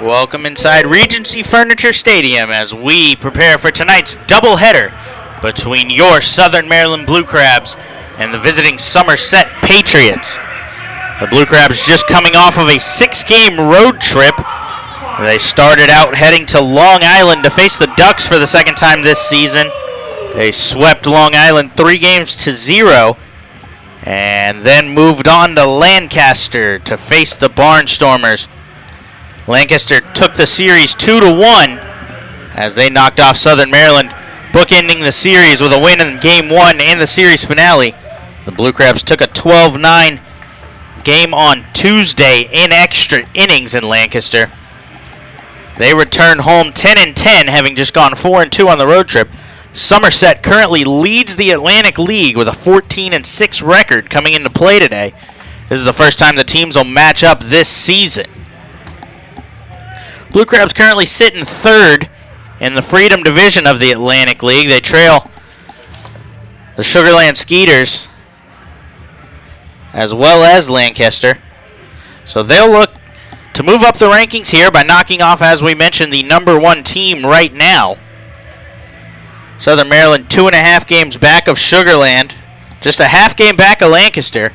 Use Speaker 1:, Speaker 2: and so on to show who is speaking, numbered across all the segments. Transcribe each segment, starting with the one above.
Speaker 1: Welcome inside Regency Furniture Stadium as we prepare for tonight's doubleheader between your Southern Maryland Blue Crabs and the visiting Somerset Patriots. The Blue Crabs just coming off of a 6-game road trip. They started out heading to Long Island to face the Ducks for the second time this season. They swept Long Island 3-0 and then moved on to Lancaster to face the Barnstormers. Lancaster took the series 2-1 as they knocked off Southern Maryland, bookending the series with a win in Game 1 and the series finale. The Blue Crabs took a 12-9 game on Tuesday in extra innings in Lancaster. They returned home 10-10, having just gone 4-2 on the road trip. Somerset currently leads the Atlantic League with a 14-6 record coming into play today. This is the first time the teams will match up this season. Blue Crabs currently sit in third in the Freedom Division of the Atlantic League. They trail the Sugar Land Skeeters as well as Lancaster. So they'll look to move up the rankings here by knocking off, as we mentioned, the number 1 team right now. Southern Maryland 2.5 games back of Sugar Land, just a half game back of Lancaster.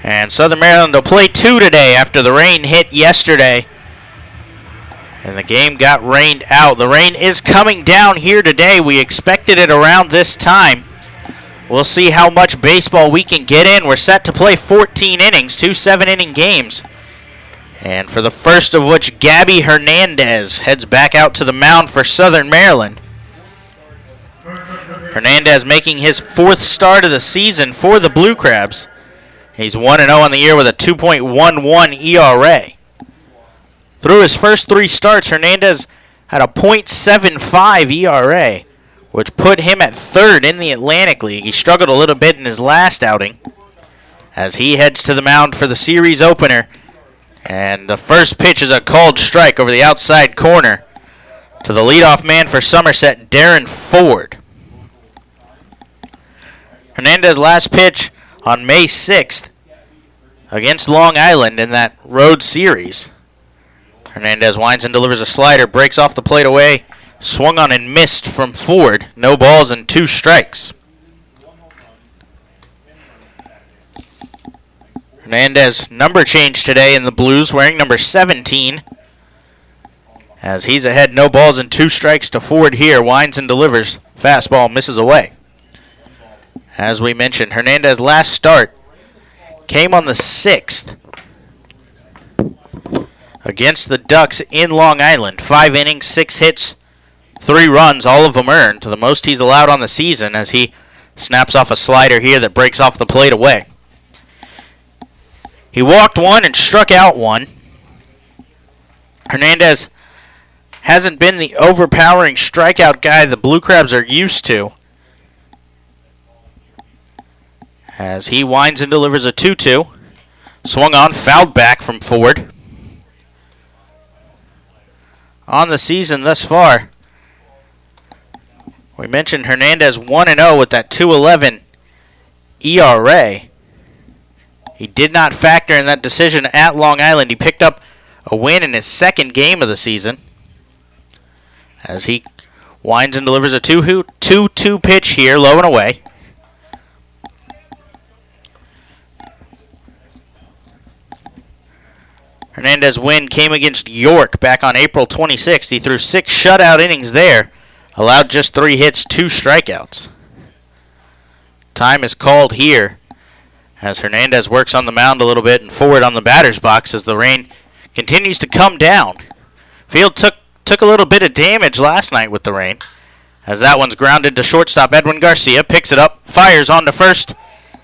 Speaker 1: And Southern Maryland will play 2 today after the rain hit yesterday. And the game got rained out. The rain is coming down here today. We expected it around this time. We'll see how much baseball we can get in. We're set to play 14 innings, 2 7-inning games. And for the first of which, Gabby Hernandez heads back out to the mound for Southern Maryland. Hernandez making his 4th start of the season for the Blue Crabs. He's 1-0 on the year with a 2.11 ERA. Through his first 3 starts, Hernandez had a .75 ERA, which put him at 3rd in the Atlantic League. He struggled a little bit in his last outing as he heads to the mound for the series opener. And the first pitch is a called strike over the outside corner to the leadoff man for Somerset, Darren Ford. Hernandez's last pitch on May 6th against Long Island in that road series. Hernandez winds and delivers a slider, breaks off the plate away, swung on and missed from Ford. No balls and 2 strikes. Hernandez number change today in the Blues, wearing number 17. As he's ahead, no balls and 2 strikes to Ford here. Winds and delivers. Fastball misses away. As we mentioned, Hernandez's last start came on the 6th. Against the Ducks in Long Island. 5 innings, 6 hits, 3 runs, all of them earned, the most he's allowed on the season, as he snaps off a slider here that breaks off the plate away. He walked 1 and struck out 1. Hernandez hasn't been the overpowering strikeout guy the Blue Crabs are used to, as he winds and delivers a 2-2. Swung on, fouled back from Ford. On the season thus far, we mentioned Hernandez 1-0 with that 2.11 ERA. He did not factor in that decision at Long Island. He picked up a win in his 2nd game of the season as he winds and delivers a 2-2 pitch here, low and away. Hernandez's win came against York back on April 26th. He threw 6 shutout innings there, allowed just 3 hits, 2 strikeouts. Time is called here as Hernandez works on the mound a little bit and Ford on the batter's box as the rain continues to come down. Field took a little bit of damage last night with the rain, as that one's grounded to shortstop. Edwin Garcia picks it up, fires on to first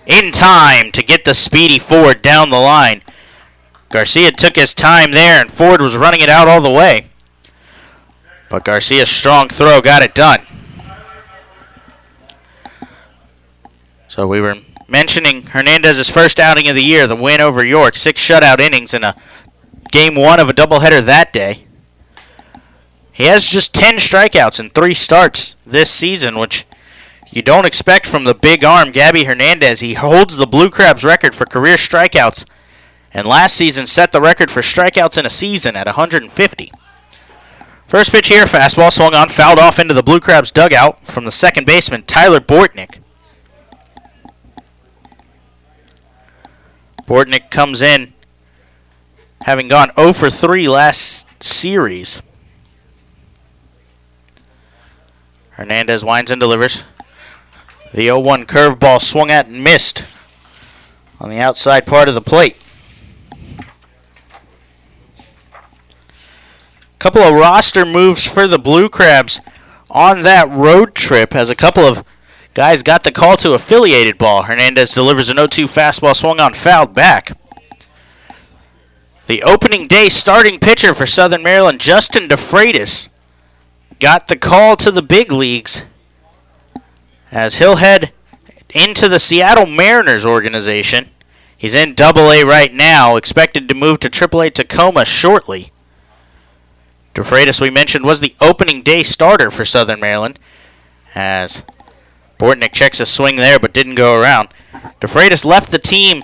Speaker 1: in time to get the speedy Ford down the line. Garcia took his time there, and Ford was running it out all the way. But Garcia's strong throw got it done. So we were mentioning Hernandez's first outing of the year, the win over York, 6 shutout innings in a Game 1 of a doubleheader that day. He has just 10 strikeouts in 3 starts this season, which you don't expect from the big arm, Gabby Hernandez. He holds the Blue Crabs record for career strikeouts, and last season set the record for strikeouts in a season at 150. First pitch here, fastball swung on, fouled off into the Blue Crabs dugout from the second baseman, Tyler Bortnick. Bortnick comes in, having gone 0 for 3 last series. Hernandez winds and delivers. The 0-1 curveball swung at and missed on the outside part of the plate. Couple of roster moves for the Blue Crabs on that road trip as a couple of guys got the call to affiliated ball. Hernandez delivers an 0-2 fastball swung on, fouled back. The opening day starting pitcher for Southern Maryland, Justin DeFreitas, got the call to the big leagues as he'll head into the Seattle Mariners organization. He's in Double-A right now, expected to move to Triple-A Tacoma shortly. DeFreitas, we mentioned, was the opening day starter for Southern Maryland, as Bortnick checks a swing there but didn't go around. DeFreitas left the team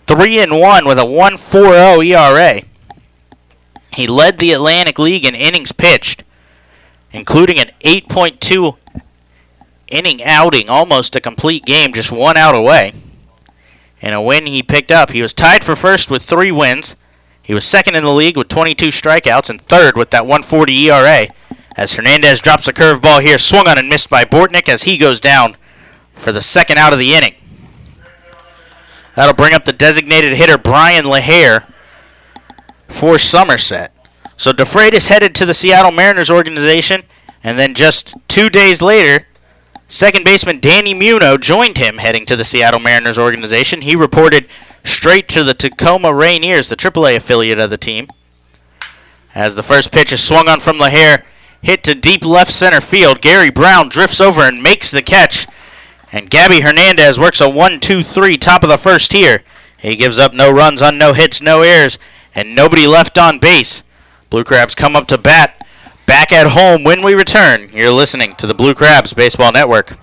Speaker 1: 3-1 with a 1.40 ERA. He led the Atlantic League in innings pitched, including an 8.2 inning outing, almost a complete game, just 1 out away. In a win he picked up. He was tied for first with 3 wins. He was second in the league with 22 strikeouts and third with that 1.40 ERA. As Hernandez drops a curveball here, swung on and missed by Bortnick as he goes down for the second out of the inning. That'll bring up the designated hitter Brian LaHare for Somerset. So DeFreitas headed to the Seattle Mariners organization, and then just 2 days later, second baseman Danny Muno joined him heading to the Seattle Mariners organization. He reported straight to the Tacoma Rainiers, the AAA affiliate of the team. As the first pitch is swung on from LaHare, hit to deep left center field. Gary Brown drifts over and makes the catch. And Gabby Hernandez works a 1-2-3 top of the first here. He gives up no runs on no hits, no errors, and nobody left on base. Blue Crabs come up to bat. Back at home when we return. You're listening to the Blue Crabs Baseball Network.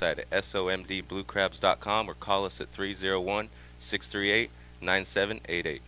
Speaker 2: At somdbluecrabs.com or call us at 301-638-9788.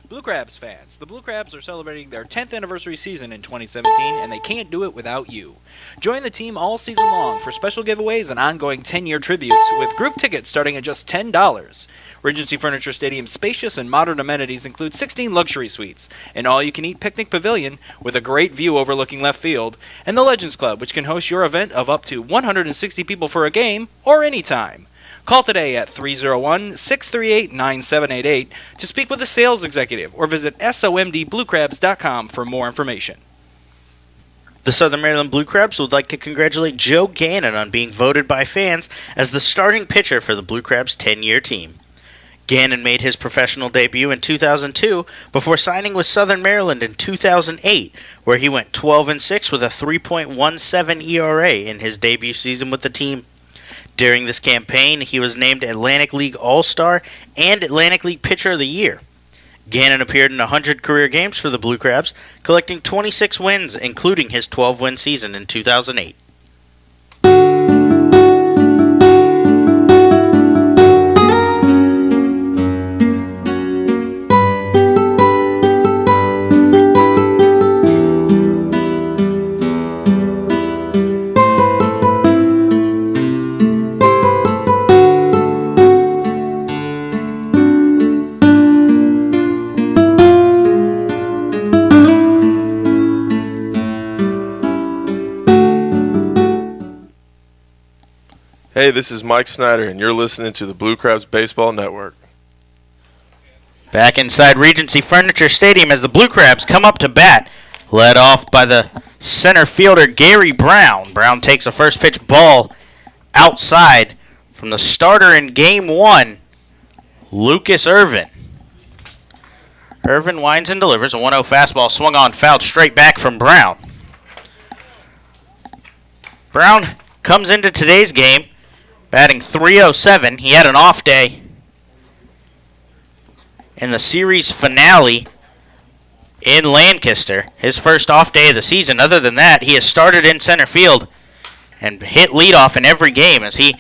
Speaker 3: Blue Crabs fans, the Blue Crabs are celebrating their 10th anniversary season in 2017, and they can't do it without you. Join the team all season long for special giveaways and ongoing 10-year tributes with group tickets starting at just $10. Regency Furniture Stadium's spacious and modern amenities include 16 luxury suites, an all-you-can-eat picnic pavilion with a great view overlooking left field, and the Legends Club, which can host your event of up to 160 people for a game or anytime. Call today at 301-638-9788 to speak with a sales executive or visit somdbluecrabs.com for more information.
Speaker 1: The Southern Maryland Blue Crabs would like to congratulate Joe Gannon on being voted by fans as the starting pitcher for the Blue Crabs' 10-year team. Gannon made his professional debut in 2002 before signing with Southern Maryland in 2008, where he went 12-6 with a 3.17 ERA in his debut season with the team. During this campaign, he was named Atlantic League All-Star and Atlantic League Pitcher of the Year. Gannon appeared in 100 career games for the Blue Crabs, collecting 26 wins, including his 12-win season in 2008.
Speaker 4: Hey, this is Mike Snyder, and you're listening to the Blue Crabs Baseball Network.
Speaker 1: Back inside Regency Furniture Stadium as the Blue Crabs come up to bat, led off by the center fielder Gary Brown. Brown takes a first pitch ball outside from the starter in Game 1, Lucas Irvin. Irvin winds and delivers a 1-0 fastball swung on, fouled straight back from Brown. Brown comes into today's game batting .307. He had an off day in the series finale in Lancaster. His first off day of the season. Other than that, he has started in center field and hit leadoff in every game as he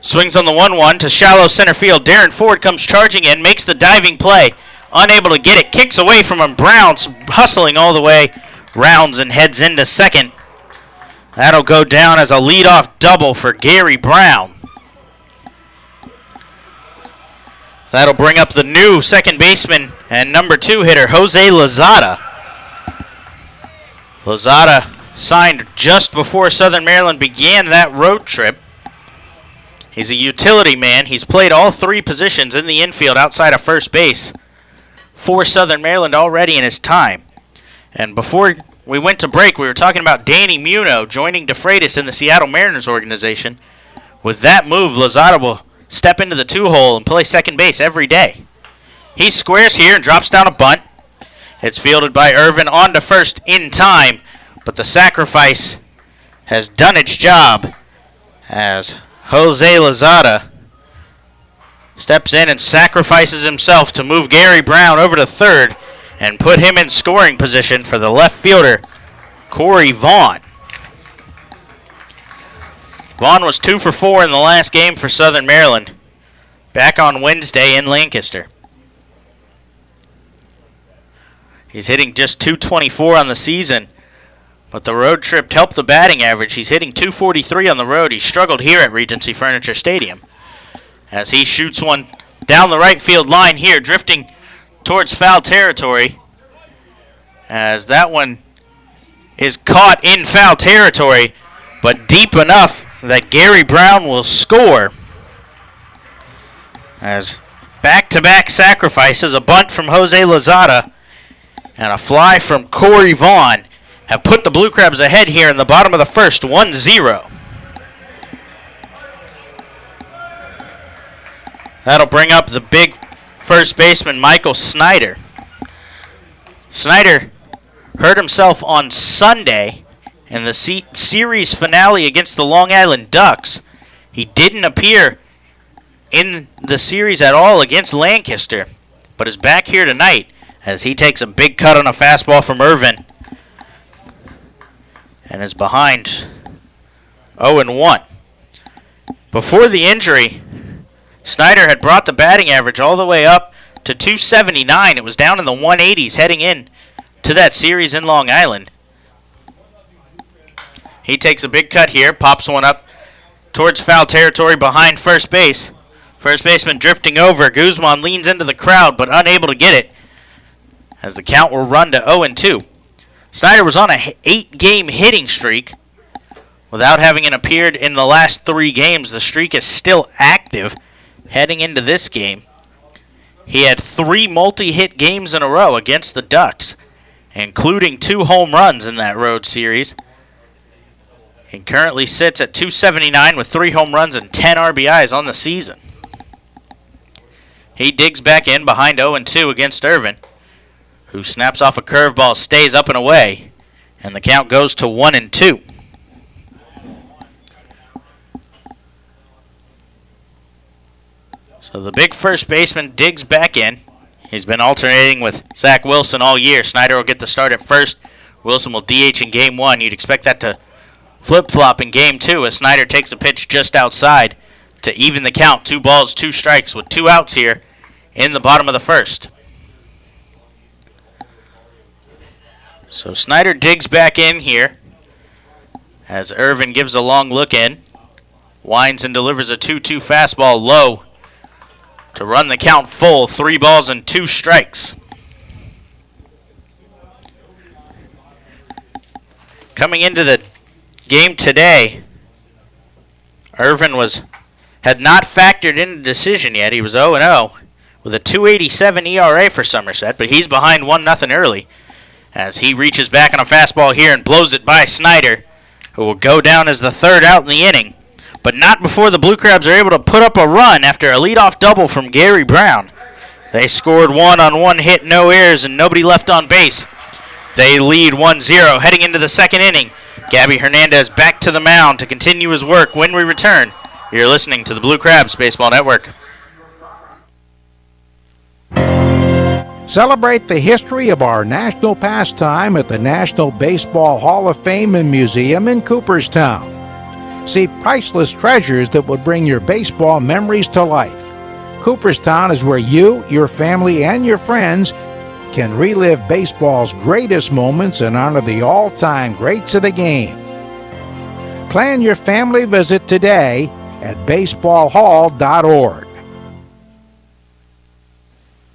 Speaker 1: swings on the 1-1 to shallow center field. Darren Ford comes charging in, makes the diving play. Unable to get it, kicks away from him. Brown's hustling all the way, rounds and heads into second. That'll go down as a leadoff double for Gary Brown. That'll bring up the new second baseman and number 2 hitter, Jose Lozada. Lozada signed just before Southern Maryland began that road trip. He's a utility man. He's played all 3 positions in the infield outside of first base for Southern Maryland already in his time. And before we went to break, we were talking about Danny Muno joining DeFreitas in the Seattle Mariners organization. With that move, Lozada will step into the 2-hole and play second base every day. He squares here and drops down a bunt. It's fielded by Irvin on to first in time, but the sacrifice has done its job as Jose Lozada steps in and sacrifices himself to move Gary Brown over to third and put him in scoring position for the left fielder, Corey Vaughn. Vaughn was 2 for 4 in the last game for Southern Maryland, back on Wednesday in Lancaster. He's hitting just .224 on the season, but the road trip helped the batting average. He's hitting .243 on the road. He struggled here at Regency Furniture Stadium as he shoots one down the right field line here, drifting towards foul territory, as that one is caught in foul territory, but deep enough that Gary Brown will score. As back-to-back sacrifices, a bunt from Jose Lozada and a fly from Corey Vaughn have put the Blue Crabs ahead here in the bottom of the first, 1-0. That'll bring up the big first baseman, Michael Snyder. Snyder hurt himself on Sunday in the series finale against the Long Island Ducks. He didn't appear in the series at all against Lancaster, but is back here tonight as he takes a big cut on a fastball from Irvin and is behind 0-1. Before the injury, Snyder had brought the batting average all the way up to .279. It was down in the 180s heading in to that series in Long Island. He takes a big cut here, pops one up towards foul territory behind first base. First baseman drifting over. Guzman leans into the crowd but unable to get it as the count will run to 0-2. Snyder was on a 8-game hitting streak. Without having appeared in the last 3 games, the streak is still active heading into this game. He had 3 multi-hit games in a row against the Ducks, including 2 home runs in that road series. He currently sits at .279 with 3 home runs and 10 RBIs on the season. He digs back in behind 0-2 against Irvin, who snaps off a curveball, stays up and away, and the count goes to 1-2. So the big first baseman digs back in. He's been alternating with Zach Wilson all year. Snyder will get the start at first. Wilson will DH in Game 1. You'd expect that to flip-flop in Game 2 as Snyder takes a pitch just outside to even the count. 2 balls, 2 strikes with 2 outs here in the bottom of the first. So Snyder digs back in here as Irvin gives a long look in. Winds and delivers a 2-2 fastball low to run the count full. 3 balls and 2 strikes. Coming into the game today, Irvin had not factored in a decision yet. He was 0-0 with a .287 ERA for Somerset, but he's behind 1-0 early as he reaches back on a fastball here and blows it by Snyder, who will go down as the 3rd out in the inning. But not before the Blue Crabs are able to put up a run after a leadoff double from Gary Brown. They scored 1 on 1 hit, no errors, and nobody left on base. They lead 1-0 heading into the 2nd inning. Gabby Hernandez back to the mound to continue his work when we return. You're listening to the Blue Crabs Baseball Network.
Speaker 5: Celebrate the history of our national pastime at the National Baseball Hall of Fame and Museum in Cooperstown. See priceless treasures that will bring your baseball memories to life. Cooperstown is where you, your family, and your friends can relive baseball's greatest moments and honor the all-time greats of the game. Plan your family visit today at baseballhall.org.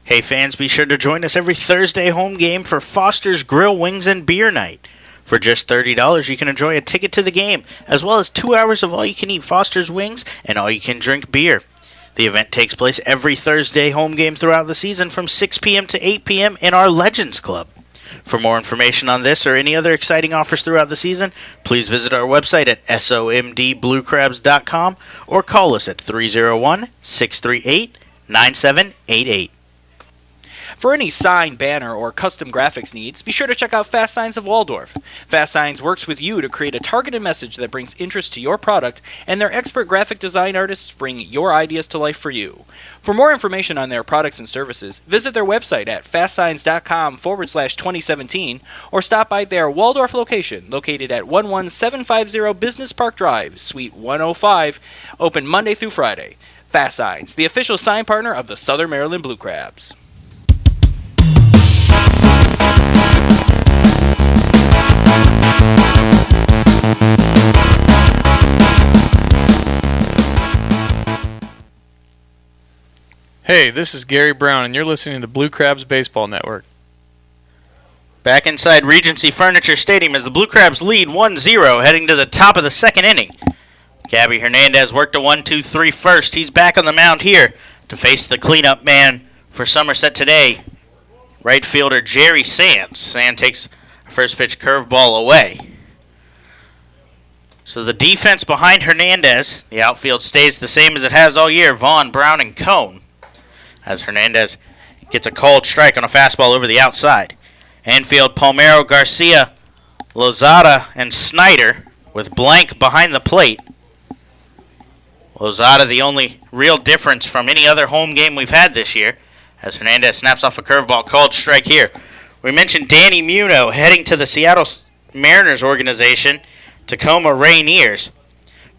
Speaker 1: Hey fans, be sure to join us every Thursday home game for Foster's Grill, Wings, and Beer Night. For just $30, you can enjoy a ticket to the game, as well as 2 hours of all-you-can-eat Foster's Wings and all-you-can-drink beer. The event takes place every Thursday home game throughout the season from 6 p.m. to 8 p.m. in our Legends Club. For more information on this or any other exciting offers throughout the season, please visit our website at somdbluecrabs.com or call us at 301-638-9788.
Speaker 3: For any sign, banner, or custom graphics needs, be sure to check out Fast Signs of Waldorf. Fast Signs works with you to create a targeted message that brings interest to your product, and their expert graphic design artists bring your ideas to life for you. For more information on their products and services, visit their website at fastsigns.com/2017 or stop by their Waldorf location located at 11750 Business Park Drive, Suite 105, open Monday through Friday. Fast Signs, the official sign partner of the Southern Maryland Blue Crabs.
Speaker 6: Hey, this is Gary Brown, and you're listening to Blue Crabs Baseball Network.
Speaker 1: Back inside Regency Furniture Stadium as the Blue Crabs lead 1-0 heading to the top of the second inning. Gabby Hernandez worked a 1-2-3 first. He's back on the mound here to face the cleanup man for Somerset today, right fielder Jerry Sands. Sands takes a first pitch curveball away. So the defense behind Hernandez, the outfield stays the same as it has all year, Vaughn, Brown, and Cone, as Hernandez gets a called strike on a fastball over the outside. Infield, Palmero, Garcia, Lozada, and Snyder with Blank behind the plate. Lozada the only real difference from any other home game we've had this year, as Hernandez snaps off a curveball, called strike here. We mentioned Danny Muno heading to the Seattle Mariners organization, Tacoma Rainiers.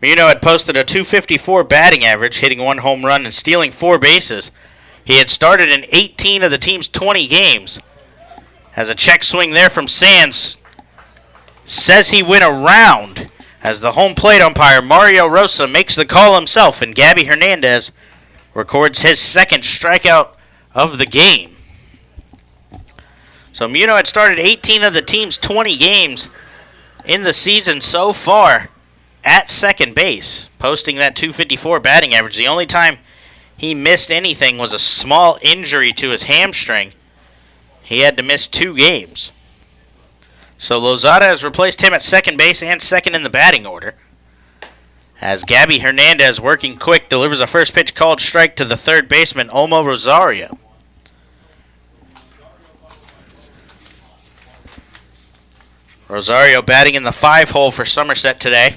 Speaker 1: Muno had posted a .254 batting average, hitting 1 home run and stealing 4 bases. He had started in 18 of the team's 20 games. As a check swing there from Sands says he went around, as the home plate umpire Mario Rosa makes the call himself, and Gabby Hernandez records his second strikeout of the game. So Muno had started 18 of the team's 20 games in the season so far at second base, posting that .254 batting average. The only time he missed anything was a small injury to his hamstring. He had to miss 2 games. So Lozada has replaced him at second base and second in the batting order, as Gabby Hernandez, working quick, delivers a first pitch called strike to the third baseman, Olmo Rosario. Rosario batting in the 5 hole for Somerset today,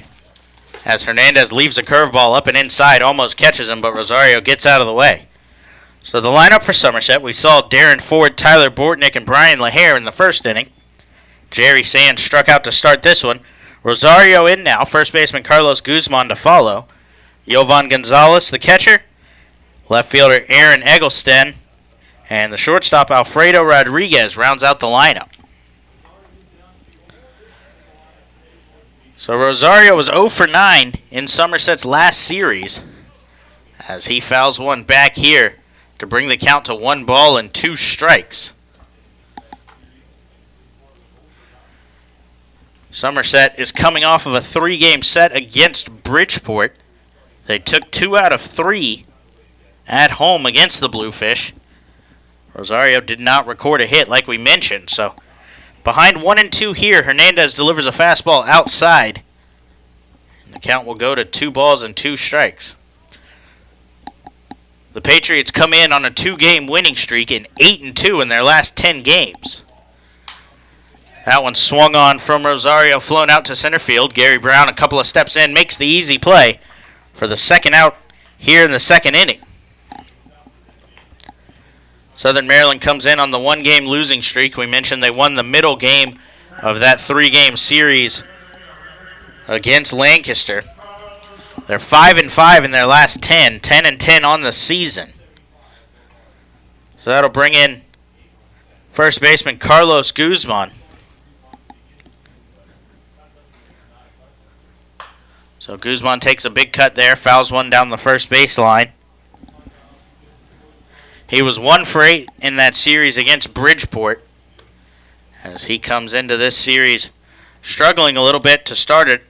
Speaker 1: as Hernandez leaves a curveball up and inside, almost catches him, but Rosario gets out of the way. So the lineup for Somerset, we saw Darren Ford, Tyler Bortnick, and Brian LaHare in the first inning. Jerry Sands struck out to start this one. Rosario in now, first baseman Carlos Guzman to follow. Yovan Gonzalez, the catcher. Left fielder Aaron Eggleston. And the shortstop Alfredo Rodriguez rounds out the lineup. So Rosario was 0 for 9 in Somerset's last series, as he fouls one back here to bring the count to 1 ball and 2 strikes. Somerset is coming off of a 3-game set against Bridgeport. They took 2 out of 3 at home against the Bluefish. Rosario did not record a hit like we mentioned, so behind 1 and 2 here, Hernandez delivers a fastball outside, and the count will go to 2 balls and 2 strikes. The Patriots come in on a 2-game winning streak and 8-2 in their last 10 games. That one swung on from Rosario, flown out to center field. Gary Brown, a couple of steps in, makes the easy play for the second out here in the second inning. Southern Maryland comes in on the one-game losing streak. We mentioned they won the middle game of that three-game series against Lancaster. They're 5-5 in their last 10, 10-10 on the season. So that'll bring in first baseman Carlos Guzman. So Guzman takes a big cut there, fouls one down the first baseline. He was 1 for 8 in that series against Bridgeport, as he comes into this series struggling a little bit to start it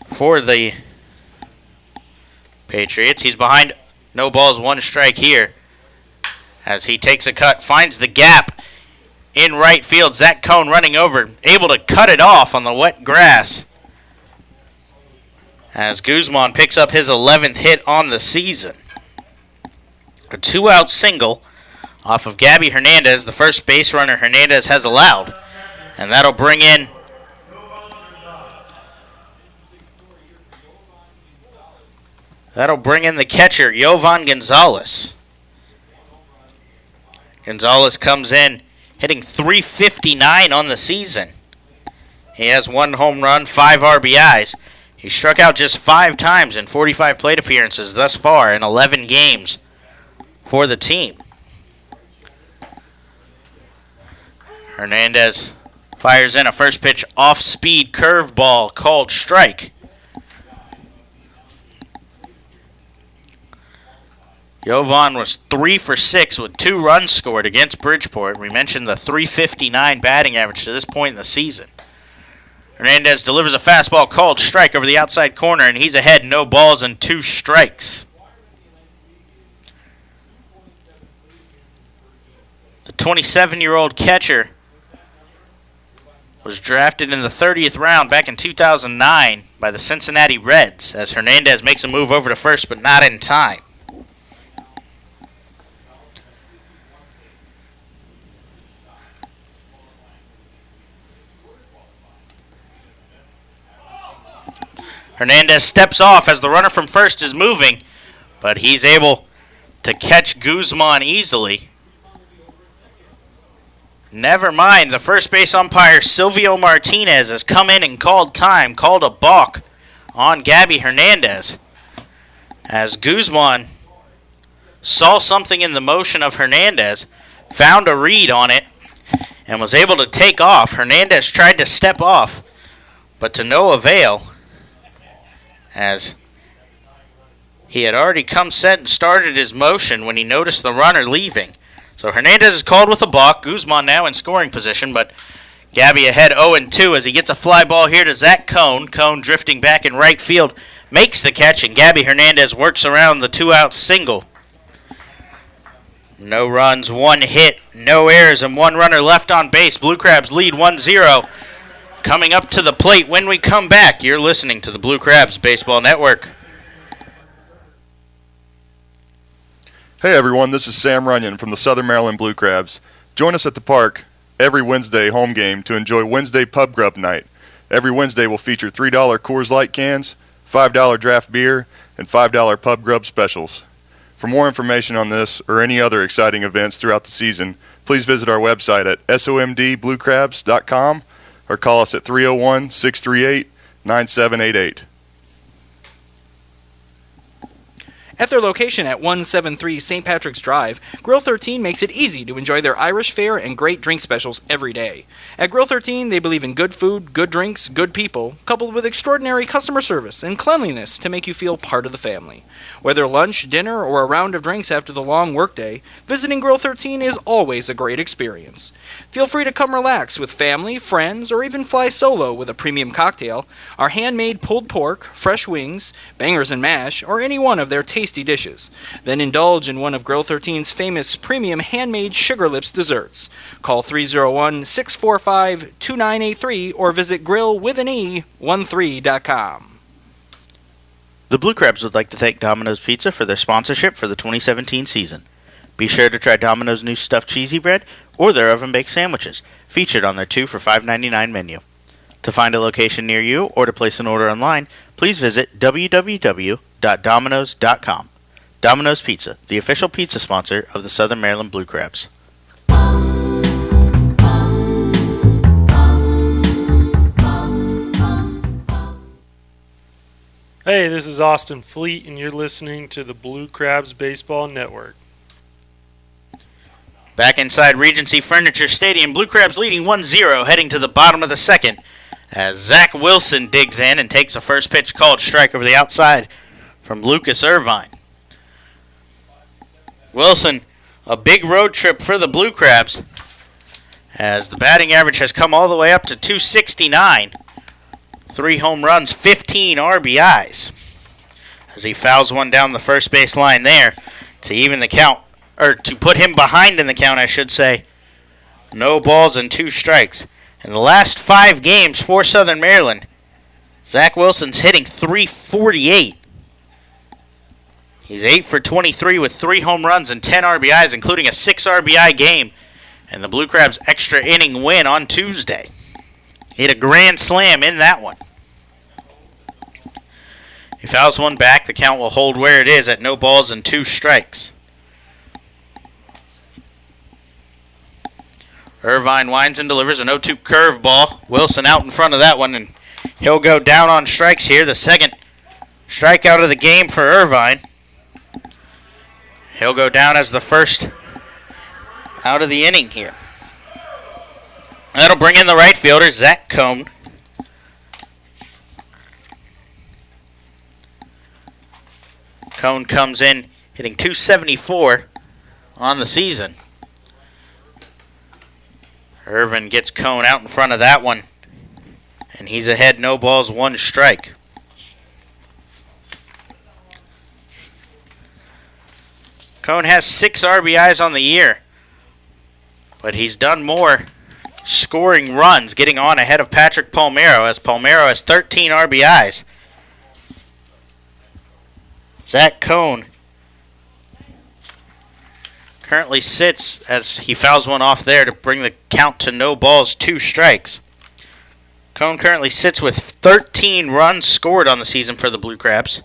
Speaker 1: for the Patriots. He's behind no balls, 1 strike here, as he takes a cut, finds the gap in right field. Zach Cohn running over, able to cut it off on the wet grass, as Guzman picks up his 11th hit on the season. A 2-out single off of Gabby Hernandez, the first base runner Hernandez has allowed. And that'll bring in the catcher, Jovan Gonzalez. Gonzalez comes in hitting .359 on the season. He has 1 home run, 5 RBIs. He struck out just 5 times in 45 plate appearances thus far in 11 games for the team. Hernandez fires in a first pitch off-speed curveball called strike. Jovan was 3 for 6 with 2 runs scored against Bridgeport. We mentioned the .359 batting average to this point in the season. Hernandez delivers a fastball called strike over the outside corner, and he's ahead, no balls and 2 strikes. The 27-year-old catcher was drafted in the 30th round back in 2009 by the Cincinnati Reds, as Hernandez makes a move over to first, but not in time. Hernandez steps off as the runner from first is moving, but he's able to catch Guzman easily. Never mind, the first base umpire, Silvio Martinez, has come in and called time, called a balk on Gabby Hernandez, as Guzman saw something in the motion of Hernandez, found a read on it, and was able to take off. Hernandez tried to step off, but to no avail, as he had already come set and started his motion when he noticed the runner leaving. So Hernandez is called with a balk. Guzman now in scoring position, but Gabby ahead 0-2 as he gets a fly ball here to Zach Cohn. Cohn drifting back in right field, makes the catch, and Gabby Hernandez works around the 2-out single. No runs, 1 hit, no errors, and 1 runner left on base. Blue Crabs lead 1-0. Coming up to the plate when we come back, you're listening to the Blue Crabs Baseball Network.
Speaker 7: Hey everyone, this is Sam Runyon from the Southern Maryland Blue Crabs. Join us at the park every Wednesday home game to enjoy Wednesday Pub Grub Night. Every Wednesday will feature $3 Coors Light cans, $5 draft beer, and $5 Pub Grub specials. For more information on this or any other exciting events throughout the season, please visit our website at somdbluecrabs.com or call us at 301-638-9788.
Speaker 3: At their location at 173 St. Patrick's Drive, Grill 13 makes it easy to enjoy their Irish fare and great drink specials every day. At Grill 13, they believe in good food, good drinks, good people, coupled with extraordinary customer service and cleanliness to make you feel part of the family. Whether lunch, dinner, or a round of drinks after the long workday, visiting Grill 13 is always a great experience. Feel free to come relax with family, friends, or even fly solo with a premium cocktail, our handmade pulled pork, fresh wings, bangers and mash, or any one of their tasty dishes. Then indulge in one of Grill 13's famous premium handmade Sugar Lips desserts. Call 301-645-2983 or visit grillwithane13.com.
Speaker 1: The Blue Crabs would like to thank Domino's Pizza for their sponsorship for the 2017 season. Be sure to try Domino's new stuffed cheesy bread or their oven-baked sandwiches, featured on their 2 for $5.99 menu. To find a location near you or to place an order online, please visit www.domino's.com. Domino's Pizza, the official pizza sponsor of the Southern Maryland Blue Crabs.
Speaker 8: Hey, this is Austin Fleet, and you're listening to the Blue Crabs Baseball Network.
Speaker 1: Back inside Regency Furniture Stadium, Blue Crabs leading 1-0 heading to the bottom of the second as Zach Wilson digs in and takes a first pitch called strike over the outside from Lucas Irvine. Wilson, a big road trip for the Blue Crabs as the batting average has come all the way up to 269. 3 home runs, 15 RBIs. As he fouls one down the first base line there to even the count, or to put him behind in the count, I should say. No balls and 2 strikes. In the last 5 games for Southern Maryland, Zach Wilson's hitting .348. He's 8 for 23 with 3 home runs and 10 RBIs, including a 6 RBI game, and the Blue Crabs' extra inning win on Tuesday. He hit a grand slam in that one. He fouls one back. The count will hold where it is at no balls and 2 strikes. Irvine winds and delivers an 0-2 curveball. Wilson out in front of that one, and he'll go down on strikes here. The second strikeout of the game for Irvine. He'll go down as the first out of the inning here. That'll bring in the right fielder, Zach Cohn. Cohn comes in hitting .274 on the season. Irvin gets Cohn out in front of that one, and he's ahead, no balls, 1 strike. Cohn has 6 RBIs on the year, but he's done more scoring runs, getting on ahead of Patrick Palmero, as Palmero has 13 RBIs. Zach Cohn currently sits as he fouls one off there to bring the count to no balls, 2 strikes. Cohn currently sits with 13 runs scored on the season for the Blue Crabs.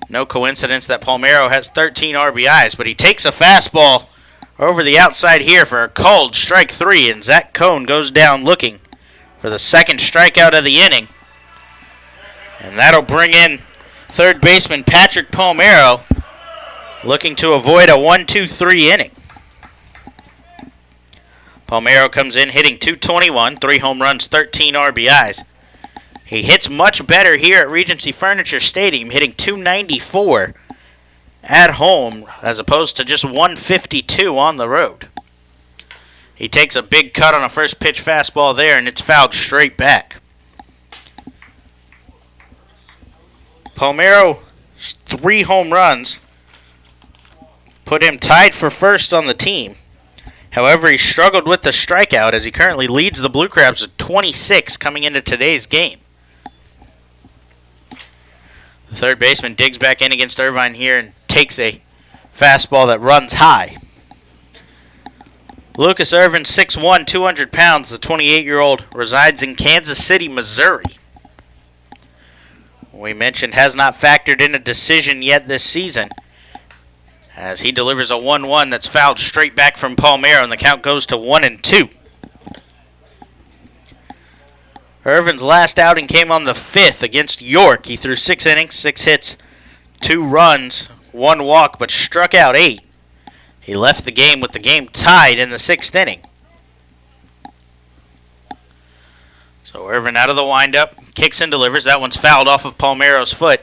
Speaker 1: No coincidence that Palmero has 13 RBIs, but he takes a fastball over the outside here for a called strike 3, and Zach Cohn goes down looking for the second strikeout of the inning. And that'll bring in third baseman Patrick Palmero, looking to avoid a 1-2-3 inning. Palmero comes in hitting .221, 3 home runs, 13 RBIs. He hits much better here at Regency Furniture Stadium, hitting .294 at home as opposed to just .152 on the road. He takes a big cut on a first pitch fastball there, and it's fouled straight back. Palmero, 3 home runs put him tied for first on the team. However, he struggled with the strikeout as he currently leads the Blue Crabs with 26 coming into today's game. The third baseman digs back in against Irvine here and takes a fastball that runs high. Lucas Irvin, 6'1", 200 pounds, the 28-year-old resides in Kansas City, Missouri. We mentioned has not factored in a decision yet this season, as he delivers a 1-1 that's fouled straight back from Palmero, and the count goes to 1-2. Irvin's last outing came on the 5th against York. He threw 6 innings, 6 hits, 2 runs, 1 walk, but struck out 8. He left the game with the game tied in the 6th inning. So Irvin out of the windup, kicks and delivers. That one's fouled off of Palmero's foot,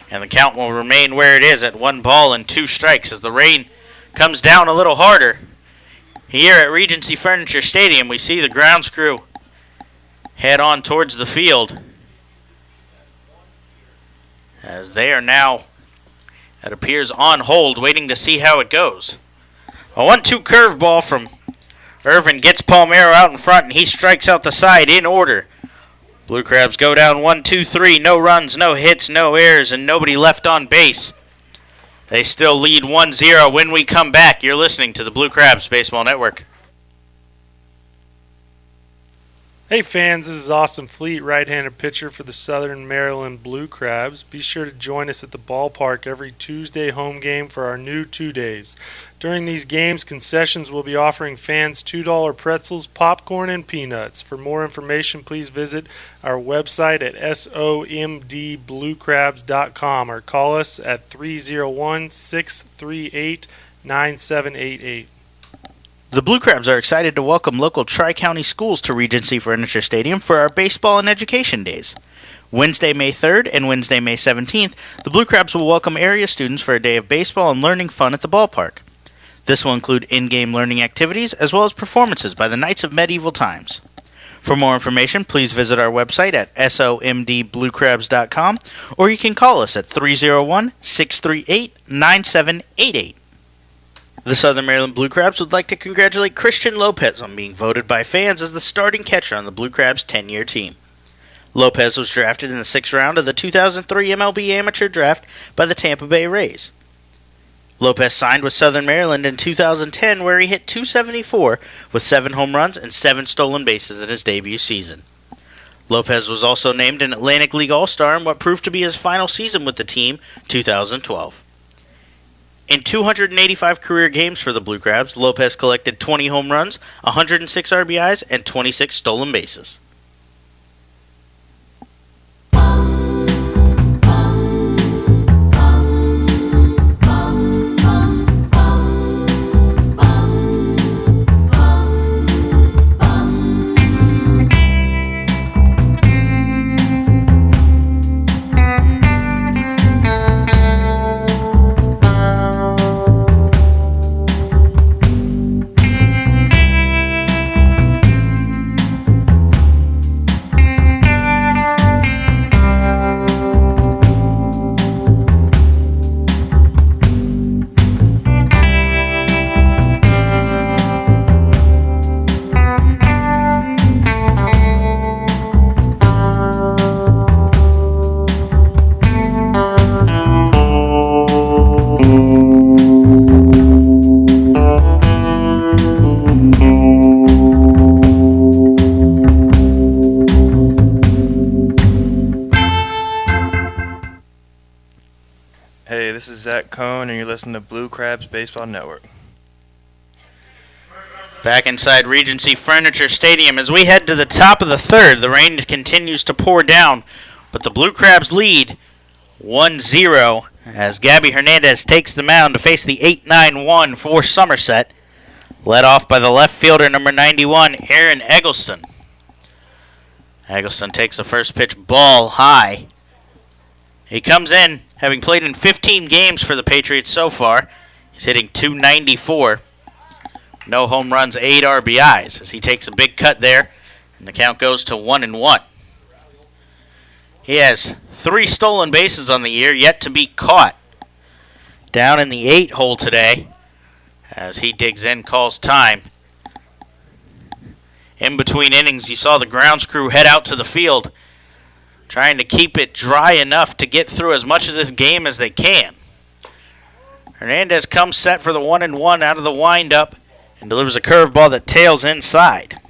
Speaker 1: and the count will remain where it is at 1 ball and 2 strikes as the rain comes down a little harder. Here at Regency Furniture Stadium, we see the grounds crew head on towards the field as they are now, it appears, on hold, waiting to see how it goes. A 1-2 curveball from Irvin gets Palmero out in front, and he strikes out the side in order. Blue Crabs go down 1-2-3, no runs, no hits, no errors, and nobody left on base. They still lead 1-0. When we come back, you're listening to the Blue Crabs Baseball Network.
Speaker 8: Hey fans, this is Austin Fleet, right-handed pitcher for the Southern Maryland Blue Crabs. Be sure to join us at the ballpark every Tuesday home game for our new 2-days. During these games, concessions will be offering fans $2 pretzels, popcorn, and peanuts. For more information, please visit our website at somdbluecrabs.com or call us at 301-638-9788.
Speaker 1: The Blue Crabs are excited to welcome local Tri-County schools to Regency Furniture Stadium for our baseball and education days. Wednesday, May 3rd and Wednesday, May 17th, the Blue Crabs will welcome area students for a day of baseball and learning fun at the ballpark. This will include in-game learning activities as well as performances by the Knights of Medieval Times. For more information, please visit our website at somdbluecrabs.com or you can call us at 301-638-9788. The Southern Maryland Blue Crabs would like to congratulate Christian Lopez on being voted by fans as the starting catcher on the Blue Crabs' 10-year team. Lopez was drafted in the 6th round of the 2003 MLB Amateur Draft by the Tampa Bay Rays. Lopez signed with Southern Maryland in 2010 where he hit .274 with 7 home runs and 7 stolen bases in his debut season. Lopez was also named an Atlantic League All-Star in what proved to be his final season with the team, 2012. In 285 career games for the Blue Crabs, Lopez collected 20 home runs, 106 RBIs, and 26 stolen bases.
Speaker 9: Hey, this is Zach Cohn, and you're listening to Blue Crabs Baseball Network.
Speaker 1: Back inside Regency Furniture Stadium as we head to the top of the 3rd. The rain continues to pour down, but the Blue Crabs lead 1-0 as Gabby Hernandez takes the mound to face the 8-9-1 for Somerset, led off by the left fielder number 91, Aaron Eggleston. Eggleston takes the first pitch ball high. He comes in, having played in 15 games for the Patriots so far. He's hitting .294. No home runs, 8 RBIs as he takes a big cut there, and the count goes to 1-1. He has 3 stolen bases on the year, yet to be caught. Down in the 8 hole today as he digs in, calls time. In between innings, you saw the grounds crew head out to the field, trying to keep it dry enough to get through as much of this game as they can. Hernandez comes set for the 1-1 out of the windup and delivers a curveball that tails inside.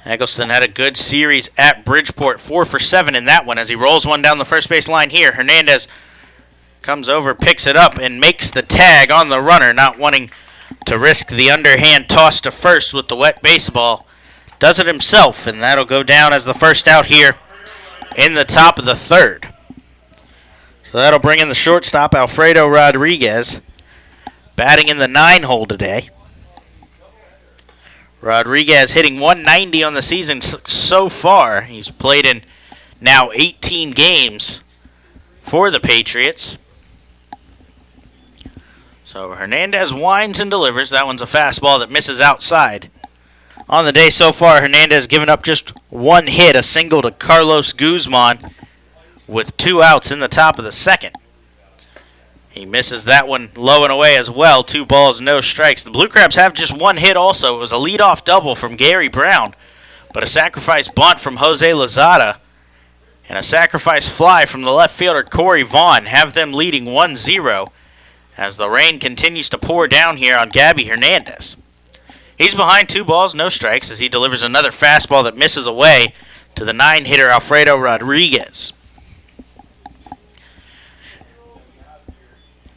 Speaker 1: Eggleston had a good series at Bridgeport, 4 for 7 in that one as he rolls one down the first base line here. Hernandez comes over, picks it up, and makes the tag on the runner, not wanting to risk the underhand toss to first with the wet baseball. Does it himself, and that'll go down as the first out here in the top of the 3rd. So that'll bring in the shortstop, Alfredo Rodriguez, batting in the 9 hole today. Rodriguez hitting .190 on the season so far. He's played in now 18 games for the Patriots. So Hernandez winds and delivers. That one's a fastball that misses outside. On the day so far, Hernandez given up just 1 hit, a single to Carlos Guzman with 2 outs in the top of the 2nd. He misses that one low and away as well. 2 balls, no strikes. The Blue Crabs have just 1 hit also. It was a leadoff double from Gary Brown, but a sacrifice bunt from Jose Lozada and a sacrifice fly from the left fielder Corey Vaughn have them leading 1-0 as the rain continues to pour down here on Gabby Hernandez. He's behind 2 balls, no strikes, as he delivers another fastball that misses away to the 9-hitter Alfredo Rodriguez.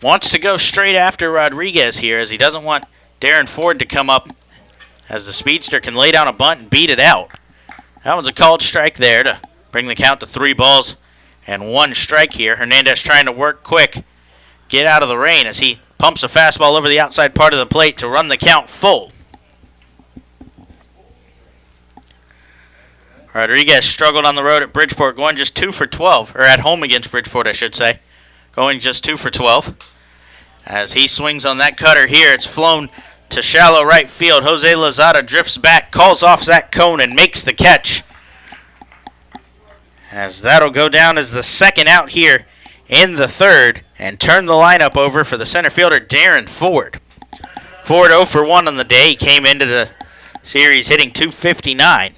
Speaker 1: Wants to go straight after Rodriguez here, as he doesn't want Darren Ford to come up, as the speedster can lay down a bunt and beat it out. That one's a called strike there to bring the count to 3 balls and 1 strike here. Hernandez trying to work quick, get out of the rain, as he pumps a fastball over the outside part of the plate to run the count full. Rodriguez struggled on the road at Bridgeport, going just 2 for 12, or at home against Bridgeport, I should say. Going just 2 for 12. As he swings on that cutter here, it's flown to shallow right field. Jose Lozada drifts back, calls off Zach Cohn, and makes the catch. As that'll go down as the second out here in the third, and turn the lineup over for the center fielder, Darren Ford. Ford 0 for 1 on the day. He came into the series hitting .259.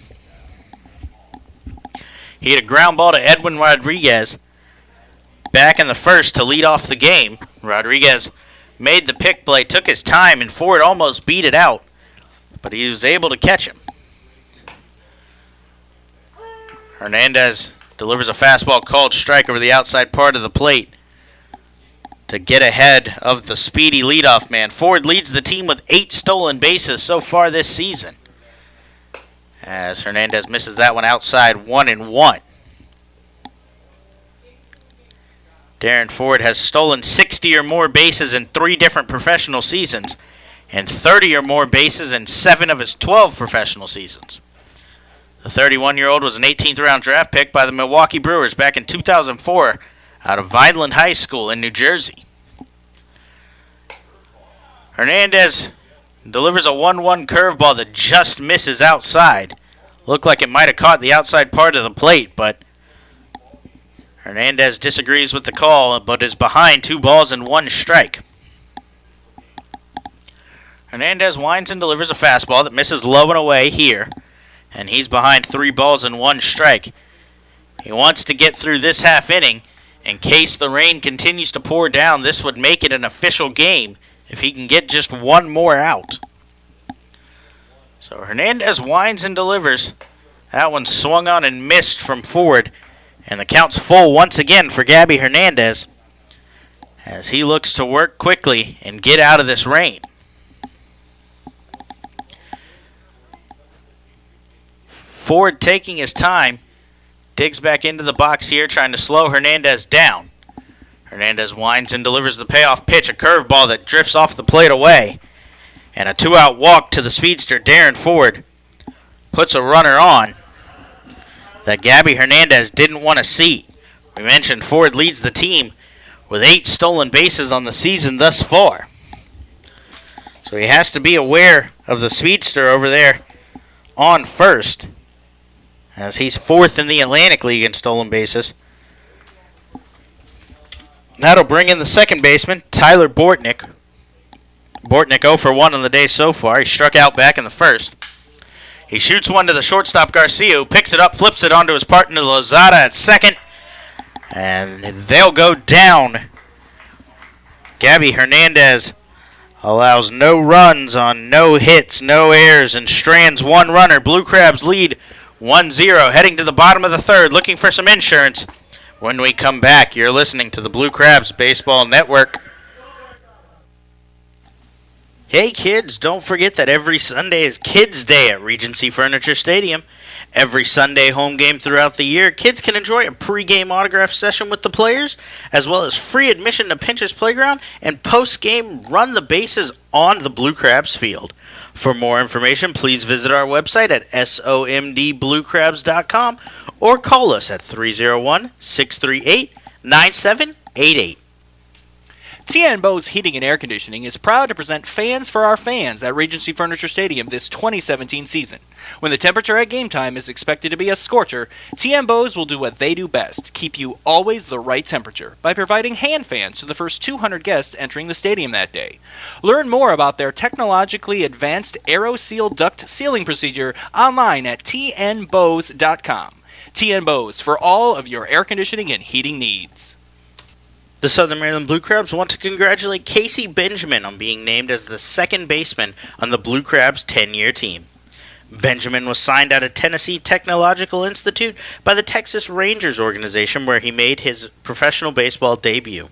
Speaker 1: He hit a ground ball to Edwin Rodriguez back in the first to lead off the game. Rodriguez made the pick play, took his time, and Ford almost beat it out, but he was able to catch him. Hernandez delivers a fastball called strike over the outside part of the plate to get ahead of the speedy leadoff man. Ford leads the team with 8 stolen bases so far this season, as Hernandez misses that one outside 1-1. Darren Ford has stolen 60 or more bases in 3 different professional seasons and 30 or more bases in 7 of his 12 professional seasons. The 31-year-old was an 18th round draft pick by the Milwaukee Brewers back in 2004 out of Vineland High School in New Jersey. Hernandez delivers a 1-1 curveball that just misses outside. Looked like it might have caught the outside part of the plate, but Hernandez disagrees with the call, but is behind 2 balls and 1 strike. Hernandez winds and delivers a fastball that misses low and away here, and he's behind 3 balls and 1 strike. He wants to get through this half inning. In case the rain continues to pour down, this would make it an official game if he can get just 1 more out. So Hernandez winds and delivers. That one swung on and missed from Ford. And the count's full once again for Gabby Hernandez, as he looks to work quickly and get out of this rain. Ford taking his time, digs back into the box here, trying to slow Hernandez down. Hernandez winds and delivers the payoff pitch, a curveball that drifts off the plate away. And a 2-out walk to the speedster, Darren Ford, puts a runner on that Gabby Hernandez didn't want to see. We mentioned Ford leads the team with 8 stolen bases on the season thus far. So he has to be aware of the speedster over there on first, as he's 4th in the Atlantic League in stolen bases. That'll bring in the second baseman, Tyler Bortnick. Bortnick 0 for 1 on the day so far. He struck out back in the first. He shoots one to the shortstop, Garcia, who picks it up, flips it onto his partner, Lozada, at second. And they'll go down. Gabby Hernandez allows no runs on no hits, no errors, and strands 1 runner. Blue Crabs lead 1-0, heading to the bottom of the third, looking for some insurance. When we come back, you're listening to the Blue Crabs Baseball Network. Hey kids, don't forget that every Sunday is Kids Day at Regency Furniture Stadium. Every Sunday home game throughout the year, kids can enjoy a pregame autograph session with the players, as well as free admission to Pinch's Playground, and post-game run the bases on the Blue Crabs field. For more information, please visit our website at somdbluecrabs.com or call us at 301-638-9788.
Speaker 3: TN Bose Heating and Air Conditioning is proud to present Fans for Our Fans at Regency Furniture Stadium this 2017 season. When the temperature at game time is expected to be a scorcher, TN Bose will do what they do best, keep you always the right temperature, by providing hand fans to the first 200 guests entering the stadium that day. Learn more about their technologically advanced AeroSeal duct sealing procedure online at tnbose.com. TN Bose for all of your air conditioning and heating needs.
Speaker 1: The Southern Maryland Blue Crabs want to congratulate Casey Benjamin on being named as the second baseman on the Blue Crabs 10-year team. Benjamin was signed out of Tennessee Technological Institute by the Texas Rangers organization, where he made his professional baseball debut.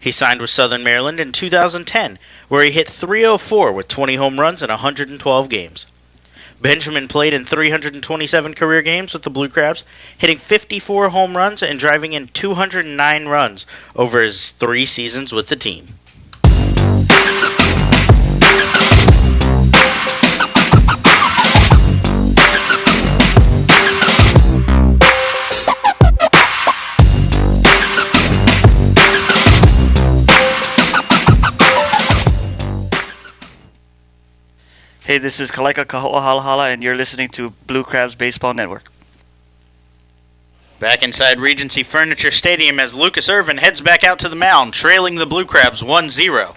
Speaker 1: He signed with Southern Maryland in 2010, where he hit .304 with 20 home runs in 112 games. Benjamin played in 327 career games with the Blue Crabs, hitting 54 home runs and driving in 209 runs over his 3 seasons with the team.
Speaker 10: Hey, this is Kalaika Kaho'ahala, and you're listening to Blue Crabs Baseball Network.
Speaker 1: Back inside Regency Furniture Stadium as Lucas Irvin heads back out to the mound, trailing the Blue Crabs 1-0.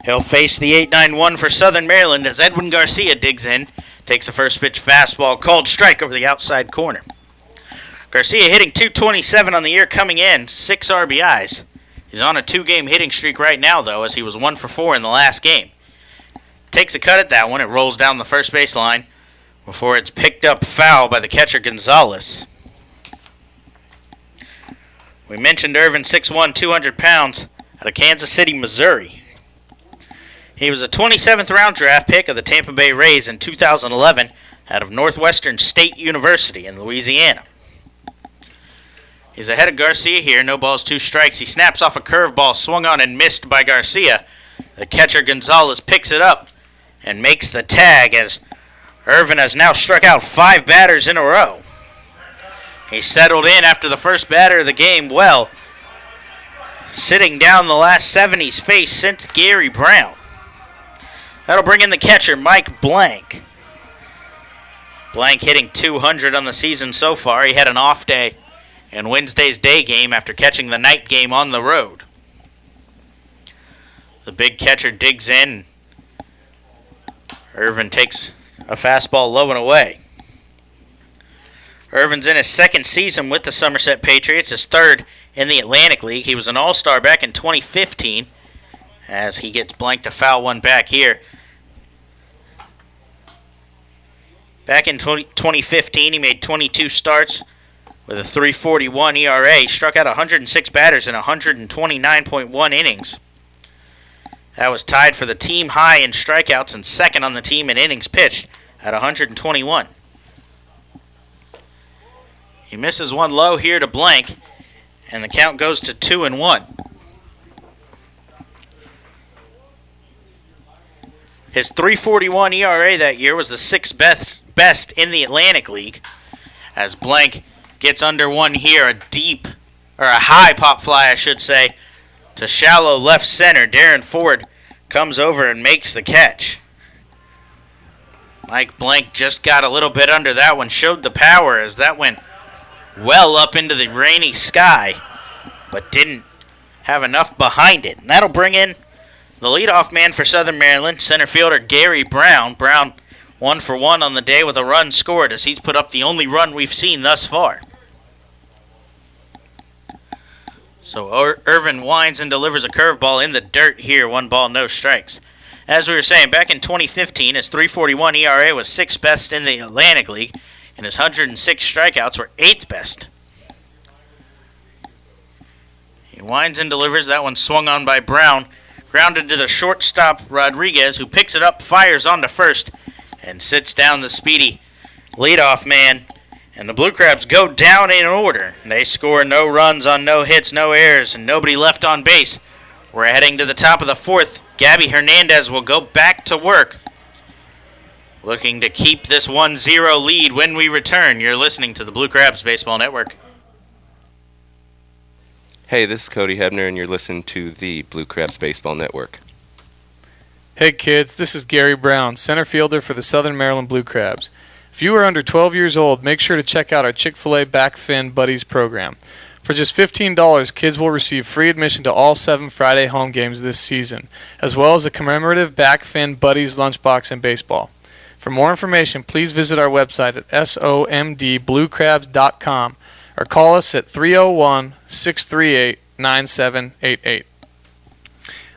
Speaker 1: He'll face the 8-9-1 for Southern Maryland as Edwin Garcia digs in, takes a first pitch fastball, called strike over the outside corner. Garcia hitting .227 on the year, coming in, 6 RBIs. He's on a 2-game hitting streak right now, though, as he was 1 for 4 in the last game. Takes a cut at that one. It rolls down the first base line before it's picked up foul by the catcher Gonzalez. We mentioned Irvin, 6'1", 200 pounds, out of Kansas City, Missouri. He was a 27th round draft pick of the Tampa Bay Rays in 2011 out of Northwestern State University in Louisiana. He's ahead of Garcia here. No balls, 2 strikes. He snaps off a curveball swung on and missed by Garcia. The catcher Gonzalez picks it up and makes the tag as Irvin has now struck out 5 batters in a row. He settled in after the first batter of the game well, sitting down the last 7 he's faced since Gary Brown. That'll bring in the catcher, Mike Blank. Blank hitting .200 on the season so far. He had an off day in Wednesday's day game after catching the night game on the road. The big catcher digs in. Irvin takes a fastball low and away. Irvin's in his 2nd season with the Somerset Patriots, his 3rd in the Atlantic League. He was an All-Star back in 2015 as he gets blanked to foul one back here. Back in 2015, he made 22 starts with a .341 ERA. He struck out 106 batters in 129.1 innings. That was tied for the team high in strikeouts and 2nd on the team in innings pitched at 121. He misses one low here to Blank, and the count goes to 2-1. His .341 ERA that year was the 6th best in the Atlantic League, as Blank gets under one here, a high pop fly, I should say, to shallow left center. Darren Ford comes over and makes the catch. Mike Blank just got a little bit under that one, showed the power as that went well up into the rainy sky, but didn't have enough behind it. And that'll bring in the leadoff man for Southern Maryland, center fielder Gary Brown. Brown 1 for 1 on the day with a run scored, as he's put up the only run we've seen thus far. So Irvin winds and delivers a curveball in the dirt here. 1 ball, no strikes. As we were saying, back in 2015, his .341 ERA was 6th best in the Atlantic League, and his 106 strikeouts were 8th best. He winds and delivers. That one swung on by Brown. Grounded to the shortstop, Rodriguez, who picks it up, fires onto first, and sits down the speedy leadoff man. And the Blue Crabs go down in order. They score no runs on no hits, no errors, and nobody left on base. We're heading to the top of the 4th. Gabby Hernandez will go back to work, looking to keep this 1-0 lead when we return. You're listening to the Blue Crabs Baseball Network.
Speaker 2: Hey, this is Cody Hebner, and you're listening to the Blue Crabs Baseball Network.
Speaker 6: Hey kids, this is Gary Brown, center fielder for the Southern Maryland Blue Crabs. If you are under 12 years old, make sure to check out our Chick-fil-A Back Fin Buddies program. For just $15, kids will receive free admission to all 7 Friday home games this season, as well as a commemorative Back Fin Buddies lunchbox and baseball. For more information, please visit our website at somdbluecrabs.com or call us at 301-638 9788.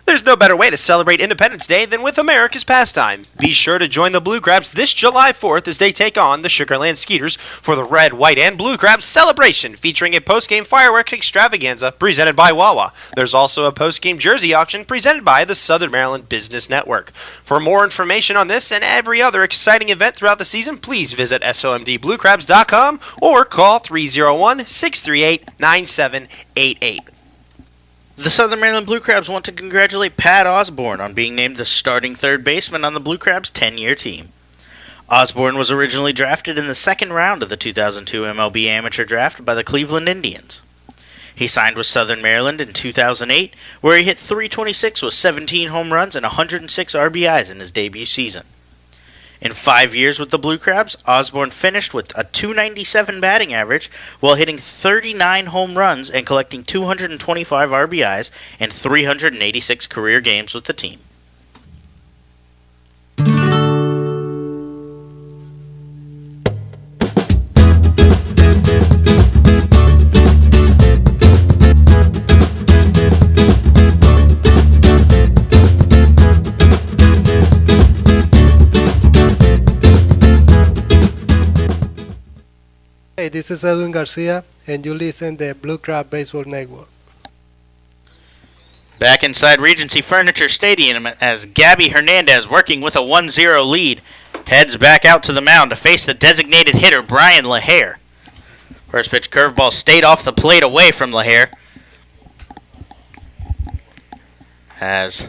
Speaker 11: There's no better way to celebrate Independence Day than with America's pastime. Be sure to join the Blue Crabs this July 4th as they take on the Sugarland Skeeters for the Red, White, and Blue Crabs celebration, featuring a post-game fireworks extravaganza presented by Wawa. There's also a post-game jersey auction presented by the Southern Maryland Business Network. For more information on this and every other exciting event throughout the season, please visit somdbluecrabs.com or call 301-638-9788.
Speaker 1: The Southern Maryland Blue Crabs want to congratulate Pat Osborne on being named the starting third baseman on the Blue Crabs' 10-year team. Osborne was originally drafted in the second round of the 2002 MLB Amateur Draft by the Cleveland Indians. He signed with Southern Maryland in 2008, where he hit .326 with 17 home runs and 106 RBIs in his debut season. In 5 years with the Blue Crabs, Osborne finished with a .297 batting average while hitting 39 home runs and collecting 225 RBIs in 386 career games with the team.
Speaker 12: Hey, this is Edwin Garcia, and you listen to the Blue Crab Baseball Network.
Speaker 1: Back inside Regency Furniture Stadium as Gabby Hernandez, working with a 1-0 lead, heads back out to the mound to face the designated hitter Brian LaHare. First pitch curveball stayed off the plate away from LaHare as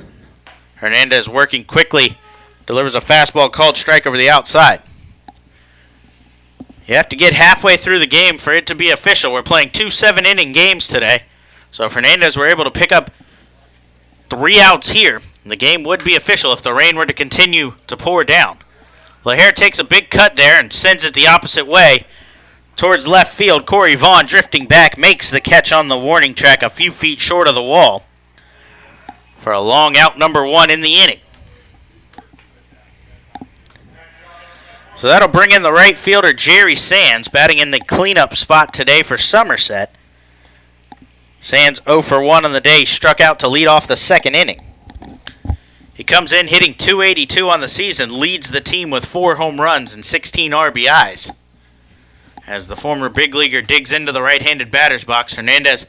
Speaker 1: Hernandez, working quickly, delivers a fastball called strike over the outside. You have to get halfway through the game for it to be official. We're playing 2 7-inning games today. So if Hernandez were able to pick up 3 outs here, the game would be official if the rain were to continue to pour down. LaHare takes a big cut there and sends it the opposite way towards left field. Corey Vaughn, drifting back, makes the catch on the warning track a few feet short of the wall for a long out number 1 in the inning. So that'll bring in the right fielder Jerry Sands, batting in the cleanup spot today for Somerset. Sands 0 for 1 on the day, struck out to lead off the second inning. He comes in hitting .282 on the season, leads the team with 4 home runs and 16 RBIs. As the former big leaguer digs into the right-handed batter's box, Hernandez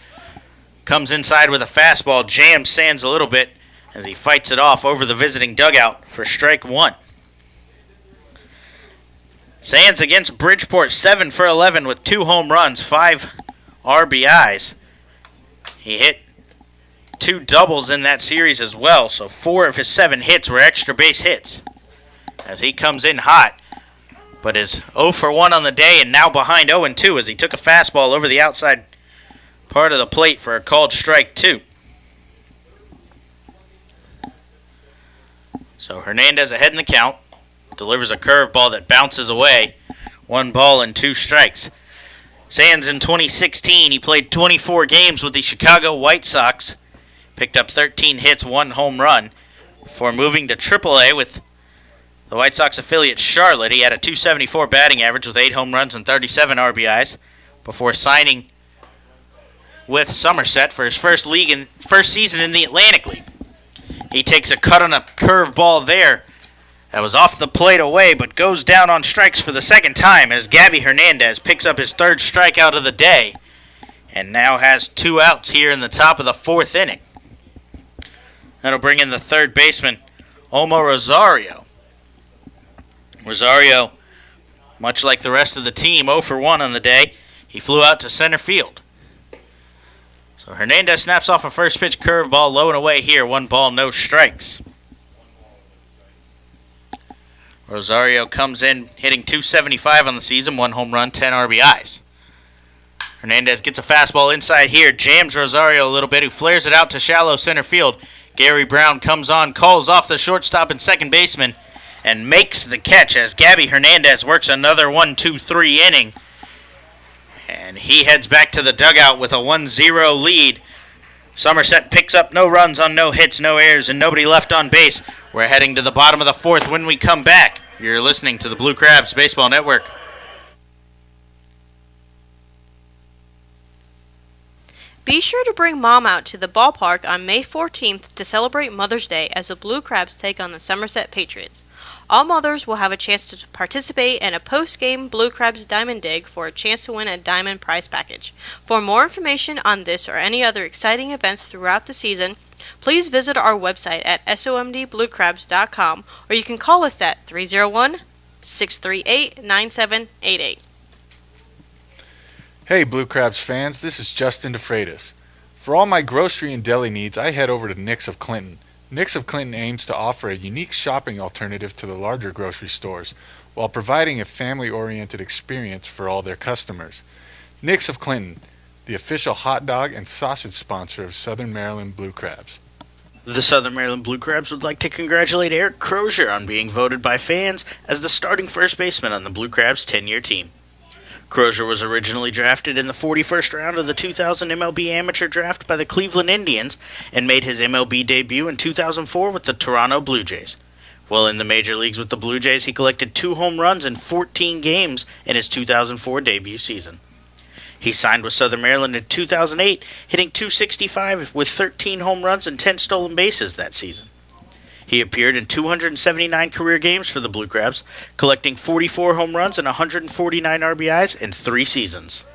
Speaker 1: comes inside with a fastball, jams Sands a little bit as he fights it off over the visiting dugout for strike 1. Sands against Bridgeport, 7 for 11 with 2 home runs, 5 RBIs. He hit 2 doubles in that series as well, so 4 of his 7 hits were extra base hits. As he comes in hot, but is 0 for 1 on the day and now behind 0-2 as he took a fastball over the outside part of the plate for a called strike 2. So Hernandez ahead in the count. Delivers a curveball that bounces away. 1 ball and 2 strikes. Sands in 2016, he played 24 games with the Chicago White Sox. Picked up 13 hits, 1 home run. Before moving to AAA with the White Sox affiliate Charlotte, he had a .274 batting average with 8 home runs and 37 RBIs. Before signing with Somerset for his first season in the Atlantic League. He takes a cut on a curveball there. That was off the plate away, but goes down on strikes for the second time as Gabby Hernandez picks up his 3rd strikeout of the day and now has 2 outs here in the top of the 4th inning. That'll bring in the third baseman, Omo Rosario. Rosario, much like the rest of the team, 0 for 1 on the day. He flew out to center field. So Hernandez snaps off a first pitch curveball low and away here. 1 ball, no strikes. Rosario comes in hitting .275 on the season, 1 home run, 10 RBIs. Hernandez gets a fastball inside here, jams Rosario a little bit, who flares it out to shallow center field. Gary Brown comes on, calls off the shortstop and second baseman, and makes the catch as Gabby Hernandez works another 1-2-3 inning. And he heads back to the dugout with a 1-0 lead. Somerset picks up no runs on no hits, no errors, and nobody left on base. We're heading to the bottom of the 4th when we come back. You're listening to the Blue Crabs Baseball Network.
Speaker 13: Be sure to bring Mom out to the ballpark on May 14th to celebrate Mother's Day as the Blue Crabs take on the Somerset Patriots. All mothers will have a chance to participate in a post-game Blue Crabs Diamond Dig for a chance to win a Diamond prize package. For more information on this or any other exciting events throughout the season, please visit our website at somdbluecrabs.com or you can call us at 301-638-9788.
Speaker 14: Hey Blue Crabs fans, this is Justin DeFreitas. For all my grocery and deli needs, I head over to Nick's of Clinton. Nick's of Clinton aims to offer a unique shopping alternative to the larger grocery stores while providing a family-oriented experience for all their customers. Nick's of Clinton, the official hot dog and sausage sponsor of Southern Maryland Blue Crabs.
Speaker 1: The Southern Maryland Blue Crabs would like to congratulate Eric Crozier on being voted by fans as the starting first baseman on the Blue Crabs 10-year team. Crozier was originally drafted in the 41st round of the 2000 MLB Amateur Draft by the Cleveland Indians and made his MLB debut in 2004 with the Toronto Blue Jays. While in the major leagues with the Blue Jays, he collected 2 home runs in 14 games in his 2004 debut season. He signed with Southern Maryland in 2008, hitting .265 with 13 home runs and 10 stolen bases that season. He appeared in 279 career games for the Blue Crabs, collecting 44 home runs and 149 RBIs in 3 seasons.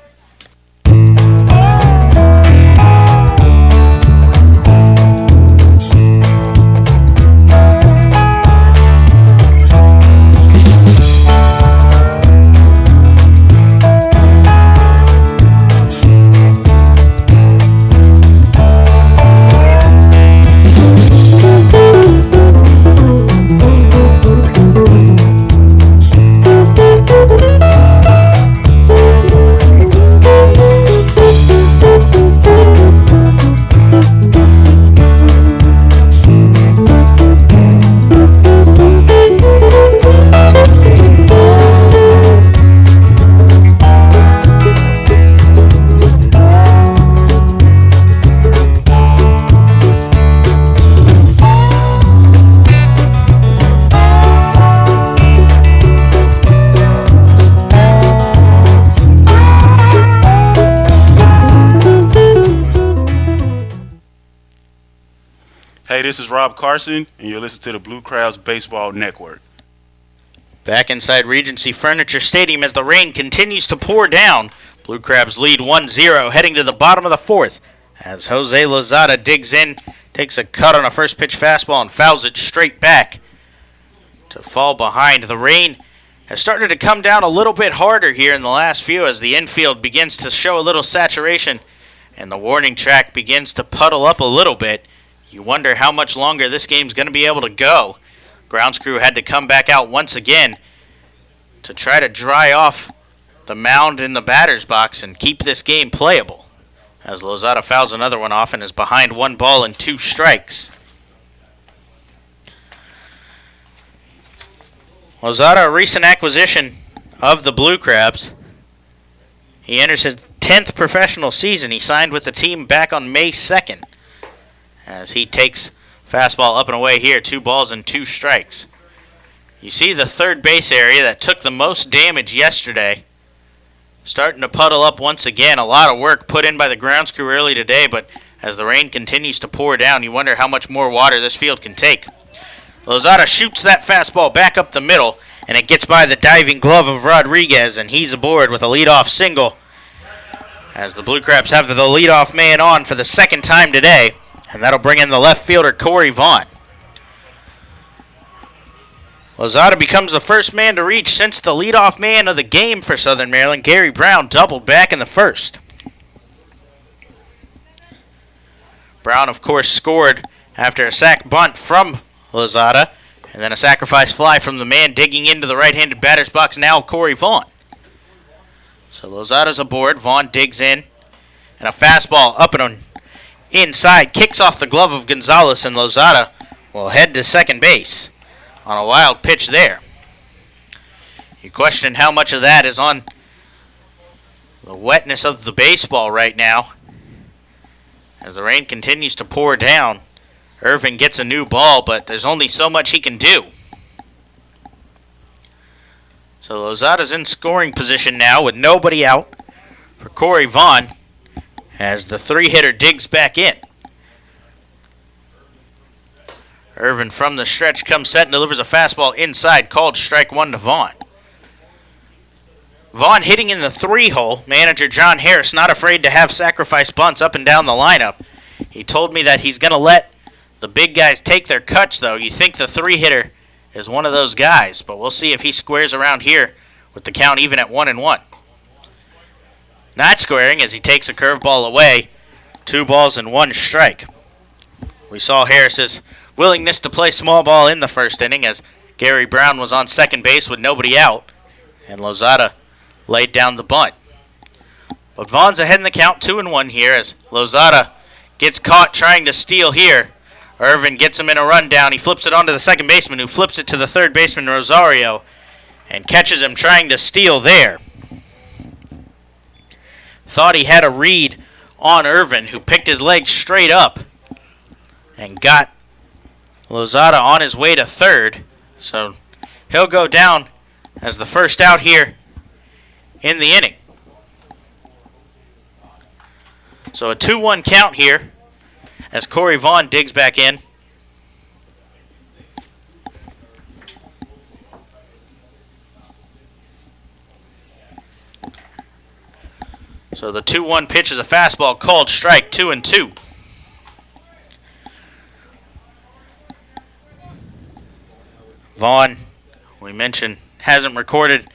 Speaker 15: Hey, this is Rob Carson, and you're listening to the Blue Crabs Baseball Network.
Speaker 1: Back inside Regency Furniture Stadium as the rain continues to pour down. Blue Crabs lead 1-0 heading to the bottom of the 4th as Jose Lozada digs in, takes a cut on a first pitch fastball and fouls it straight back to fall behind. The rain has started to come down a little bit harder here in the last few as the infield begins to show a little saturation and the warning track begins to puddle up a little bit. You wonder how much longer this game's going to be able to go. Grounds crew had to come back out once again to try to dry off the mound in the batter's box and keep this game playable, as Lozada fouls another one off and is behind 1 ball and 2 strikes. Lozada, a recent acquisition of the Blue Crabs. He enters his 10th professional season. He signed with the team back on May 2nd. As he takes fastball up and away here, 2 balls and 2 strikes. You see the third base area that took the most damage yesterday starting to puddle up once again. A lot of work put in by the grounds crew early today, but as the rain continues to pour down, you wonder how much more water this field can take. Lozada shoots that fastball back up the middle, and it gets by the diving glove of Rodriguez, and he's aboard with a leadoff single as the Blue Crabs have the leadoff man on for the second time today. And that'll bring in the left fielder, Corey Vaughn. Lozada becomes the first man to reach since the leadoff man of the game for Southern Maryland, Gary Brown, doubled back in the first. Brown, of course, scored after a sac bunt from Lozada, and then a sacrifice fly from the man digging into the right-handed batter's box, now Corey Vaughn. So Lozada's aboard, Vaughn digs in, and a fastball up and inside, kicks off the glove of Gonzalez, and Lozada will head to second base on a wild pitch there. You question how much of that is on the wetness of the baseball right now. As the rain continues to pour down, Irvin gets a new ball, but there's only so much he can do. So Lozada's in scoring position now with nobody out for Corey Vaughn. as the 3-hitter digs back in. Irvin from the stretch comes set and delivers a fastball inside, called strike 1 to Vaughn. Vaughn hitting in the 3-hole. Manager John Harris not afraid to have sacrifice bunts up and down the lineup. He told me that he's going to let the big guys take their cuts, though. You think the 3-hitter is one of those guys, but we'll see if he squares around here with the count even at 1-1. Not squaring as he takes a curveball away. 2 balls and 1 strike. We saw Harris's willingness to play small ball in the first inning as Gary Brown was on second base with nobody out, and Lozada laid down the bunt. But Vaughn's ahead in the count, 2-1 here as Lozada gets caught trying to steal here. Irvin gets him in a rundown. He flips it onto the second baseman, who flips it to the third baseman, Rosario, and catches him trying to steal there. Thought he had a read on Irvin, who picked his legs straight up and got Lozada on his way to third. So he'll go down as the first out here in the inning. So a 2-1 count here as Corey Vaughn digs back in. So the 2-1 pitch is a fastball called strike, 2-2. Vaughn, we mentioned, hasn't recorded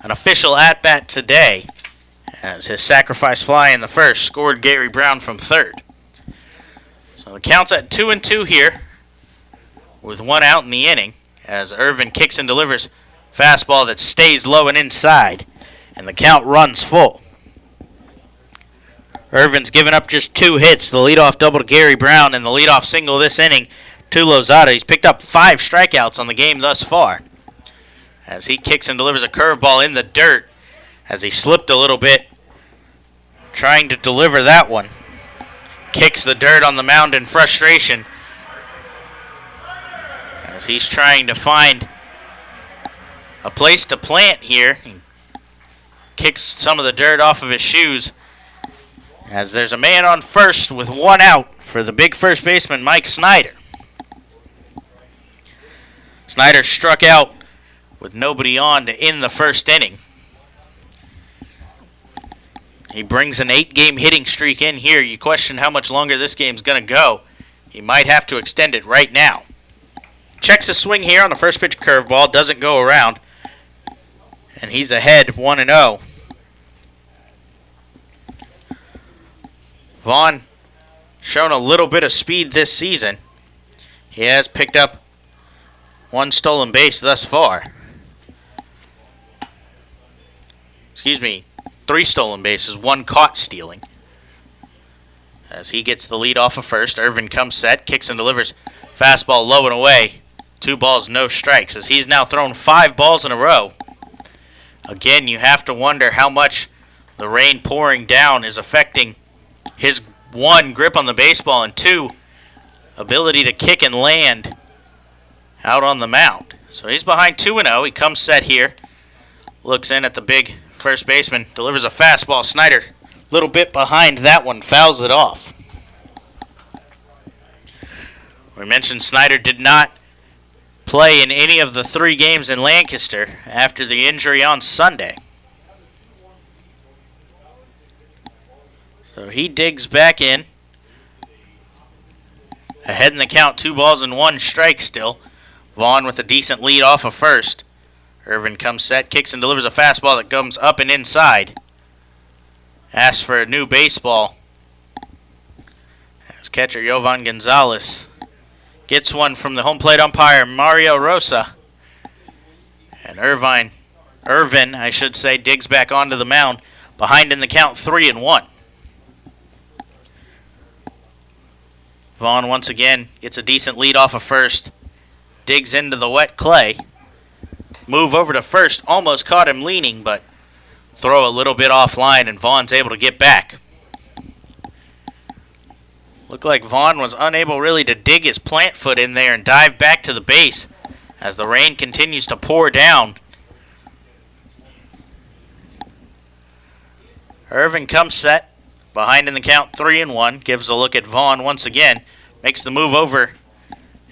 Speaker 1: an official at-bat today as his sacrifice fly in the first scored Gary Brown from third. So the count's at 2-2 here with 1 out in the inning as Irvin kicks and delivers fastball that stays low and inside, and the count runs full. Irvin's given up just 2 hits, the leadoff double to Gary Brown and the leadoff single this inning to Lozada. He's picked up 5 strikeouts on the game thus far as he kicks and delivers a curveball in the dirt as he slipped a little bit trying to deliver that one. Kicks the dirt on the mound in frustration as he's trying to find a place to plant here. He kicks some of the dirt off of his shoes as there's a man on first with 1 out for the big first baseman, Mike Snyder. Snyder struck out with nobody on to end the first inning. He brings an 8-game hitting streak in here. You question how much longer this game's going to go. He might have to extend it right now. Checks a swing here on the first pitch curveball. Doesn't go around. And he's ahead 1-0. Vaughn shown a little bit of speed this season. He has picked up 1 stolen base thus far. 3 stolen bases, 1 caught stealing. As he gets the lead off of first, Irvin comes set, kicks and delivers fastball low and away. 2 balls, no strikes, as he's now thrown 5 balls in a row. Again, you have to wonder how much the rain pouring down is affecting his 1, grip on the baseball, and 2, ability to kick and land out on the mound. So he's behind 2-0. He comes set here. Looks in at the big first baseman. Delivers a fastball. Snyder, a little bit behind that one. Fouls it off. We mentioned Snyder did not play in any of the 3 games in Lancaster after the injury on Sunday. So he digs back in. Ahead in the count, 2 balls and 1 strike still. Vaughn with a decent lead off of first. Irvin comes set, kicks and delivers a fastball that comes up and inside. Asks for a new baseball. As catcher Jovan Gonzalez gets one from the home plate umpire Mario Rosa. And Irvin, digs back onto the mound. Behind in the count, 3-1. Vaughn once again gets a decent lead off of first. Digs into the wet clay. Move over to first. Almost caught him leaning, but throw a little bit offline, and Vaughn's able to get back. Looked like Vaughn was unable really to dig his plant foot in there and dive back to the base as the rain continues to pour down. Irvin comes set. behind in the count 3-1. Gives a look at Vaughn once again. Makes the move over.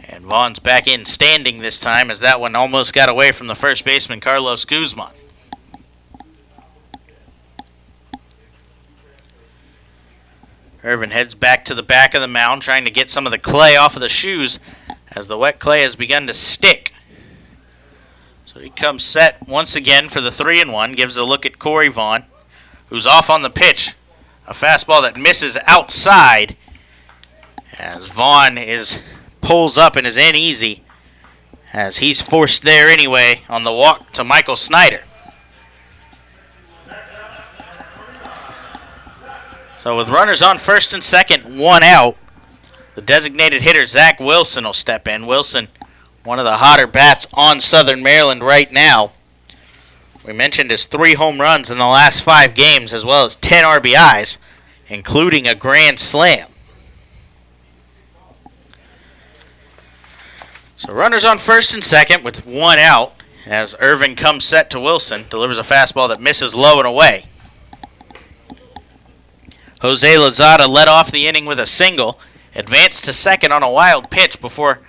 Speaker 1: And Vaughn's back in standing this time as that one almost got away from the first baseman, Carlos Guzman. Irvin heads back to the back of the mound, trying to get some of the clay off of the shoes as the wet clay has begun to stick. So he comes set once again for the 3-1. Gives a look at Corey Vaughn, who's off on the pitch. A fastball that misses outside as Vaughn pulls up and is in easy as he's forced there anyway on the walk to Michael Snyder. So with runners on first and second, one out, the designated hitter Zach Wilson will step in. Wilson, one of the hotter bats on Southern Maryland right now. We mentioned his 3 home runs in the last 5 games as well as 10 RBIs, including a grand slam. So runners on first and second with one out as Irvin comes set to Wilson, delivers a fastball that misses low and away. Jose Lozada led off the inning with a single, advanced to second on a wild pitch before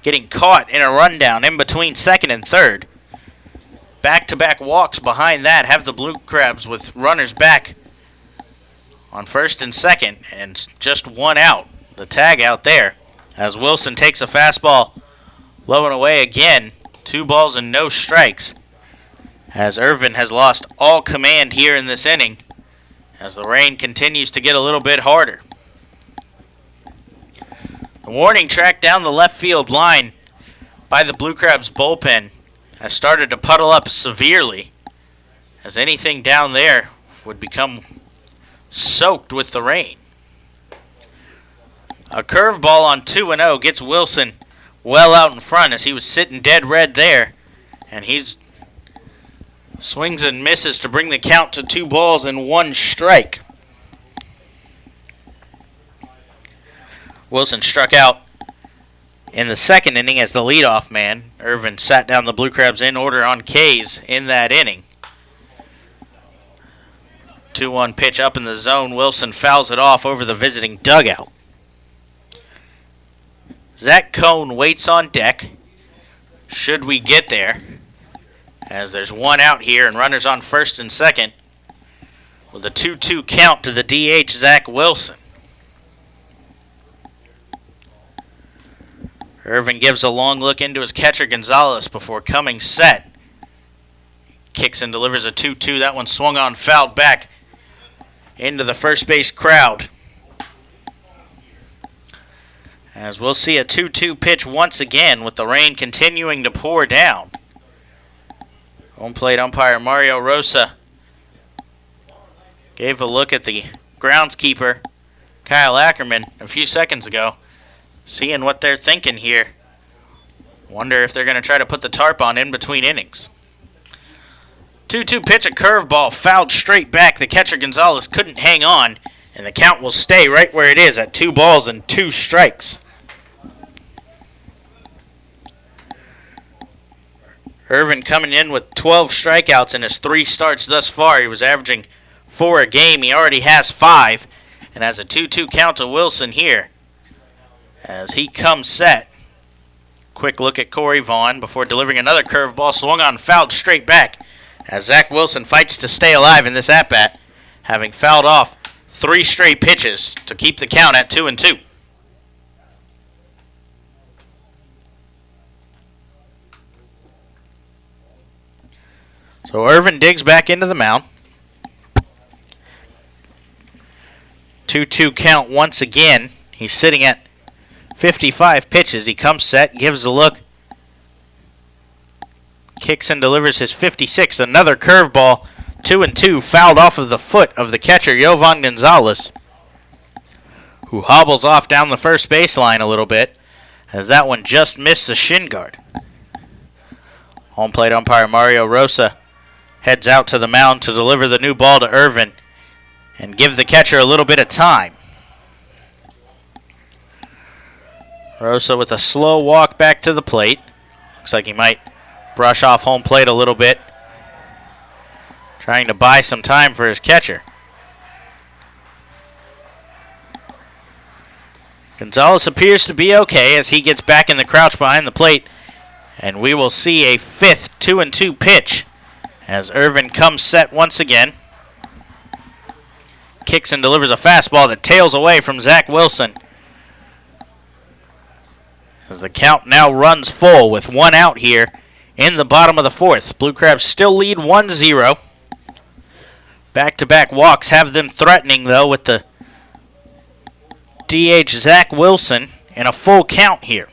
Speaker 1: getting caught in a rundown in between second and third. Back-to-back walks behind that have the Blue Crabs with runners back on first and second and just one out. The tag out there as Wilson takes a fastball low and away again. 2 balls and no strikes as Irvin has lost all command here in this inning as the rain continues to get a little bit harder. The warning track down the left field line by the Blue Crabs bullpen has started to puddle up severely as anything down there would become soaked with the rain. A curveball on 2-0 gets Wilson well out in front as he was sitting dead red there, and he's swings and misses to bring the count to 2 balls and 1 strike. Wilson struck out in the second inning as the leadoff man. Irvin sat down the Blue Crabs in order on K's in that inning. 2-1 pitch up in the zone. Wilson fouls it off over the visiting dugout. Zach Cohn waits on deck. Should we get there? As there's one out here and runners on first and second with a 2-2 count to the DH, Zach Wilson. Irvin gives a long look into his catcher, Gonzalez, before coming set. Kicks and delivers a 2-2. That one swung on, fouled back into the first base crowd. As we'll see a 2-2 pitch once again with the rain continuing to pour down. Home plate umpire Mario Rosa gave a look at the groundskeeper, Kyle Ackerman, a few seconds ago, seeing what they're thinking here. Wonder if they're going to try to put the tarp on in between innings. 2-2 pitch, a curveball, fouled straight back. The catcher Gonzalez couldn't hang on, and the count will stay right where it is at 2 balls and 2 strikes. Irvin coming in with 12 strikeouts in his 3 starts thus far. He was averaging 4 a game. He already has 5 and has a 2-2 count to Wilson here as he comes set. Quick look at Corey Vaughn before delivering another curveball. Swung on, fouled straight back as Zach Wilson fights to stay alive in this at-bat, having fouled off 3 straight pitches to keep the count at 2-2. So Irvin digs back into the mound. 2-2 count once again. He's sitting at 55 pitches. He comes set, gives a look, kicks and delivers his 56th. Another curveball, 2-2, fouled off of the foot of the catcher, Jovan Gonzalez, who hobbles off down the first baseline a little bit as that one just missed the shin guard. Home plate umpire Mario Rosa heads out to the mound to deliver the new ball to Irvin and give the catcher a little bit of time. Rosa with a slow walk back to the plate. Looks like he might brush off home plate a little bit, trying to buy some time for his catcher. Gonzalez appears to be okay as he gets back in the crouch behind the plate. And we will see a fifth 2-2 pitch as Irvin comes set once again. Kicks and delivers a fastball that tails away from Zach Wilson. As the count now runs full with one out here in the bottom of the fourth. Blue Crabs still lead 1-0. Back-to-back walks have them threatening, though, with the DH Zach Wilson in a full count here.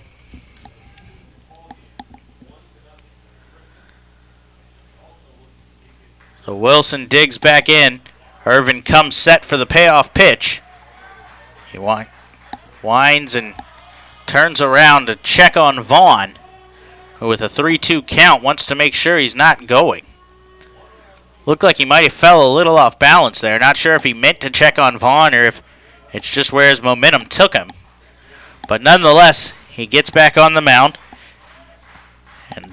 Speaker 1: So Wilson digs back in. Irvin comes set for the payoff pitch. He winds and turns around to check on Vaughn, who with a 3-2 count wants to make sure he's not going. Looked like he might have fell a little off balance there. Not sure if he meant to check on Vaughn or if it's just where his momentum took him. But nonetheless, he gets back on the mound and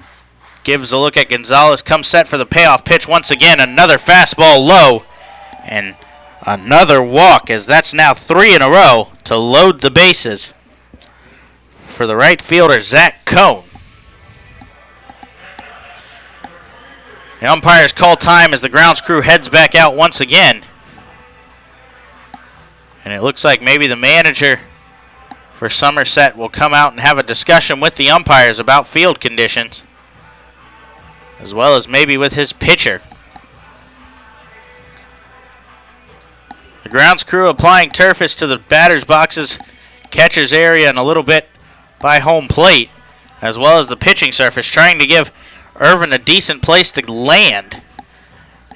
Speaker 1: gives a look at Gonzalez. Comes set for the payoff pitch once again. Another fastball low and another walk, as that's now 3 in a row to load the bases for the right fielder, Zach Cohn. The umpires call time as the grounds crew heads back out once again. And it looks like maybe the manager for Somerset will come out and have a discussion with the umpires about field conditions, as well as maybe with his pitcher. The grounds crew applying turfus to the batter's boxes, catcher's area, and a little bit by home plate, as well as the pitching surface, trying to give Irvin a decent place to land,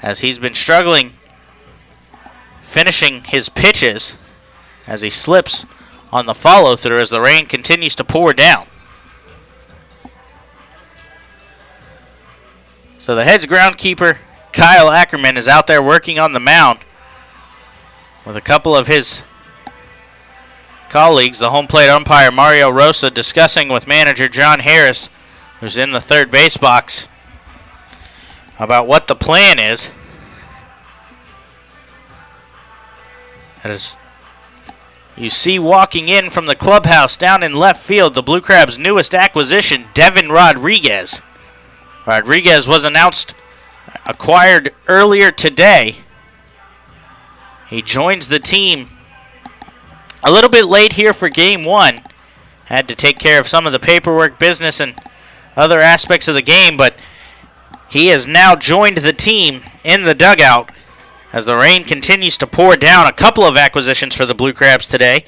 Speaker 1: as he's been struggling finishing his pitches as he slips on the follow-through as the rain continues to pour down. So the heads groundkeeper, Kyle Ackerman, is out there working on the mound with a couple of his colleagues. The home plate umpire, Mario Rosa, discussing with manager John Harris, who's in the third base box, about what the plan is. As you see walking in from the clubhouse down in left field, the Blue Crabs' newest acquisition, Devin Rodriguez. Rodriguez was acquired earlier today. He joins the team a little bit late here for game one. Had to take care of some of the paperwork business and other aspects of the game, but he has now joined the team in the dugout as the rain continues to pour down. A couple of acquisitions for the Blue Crabs today.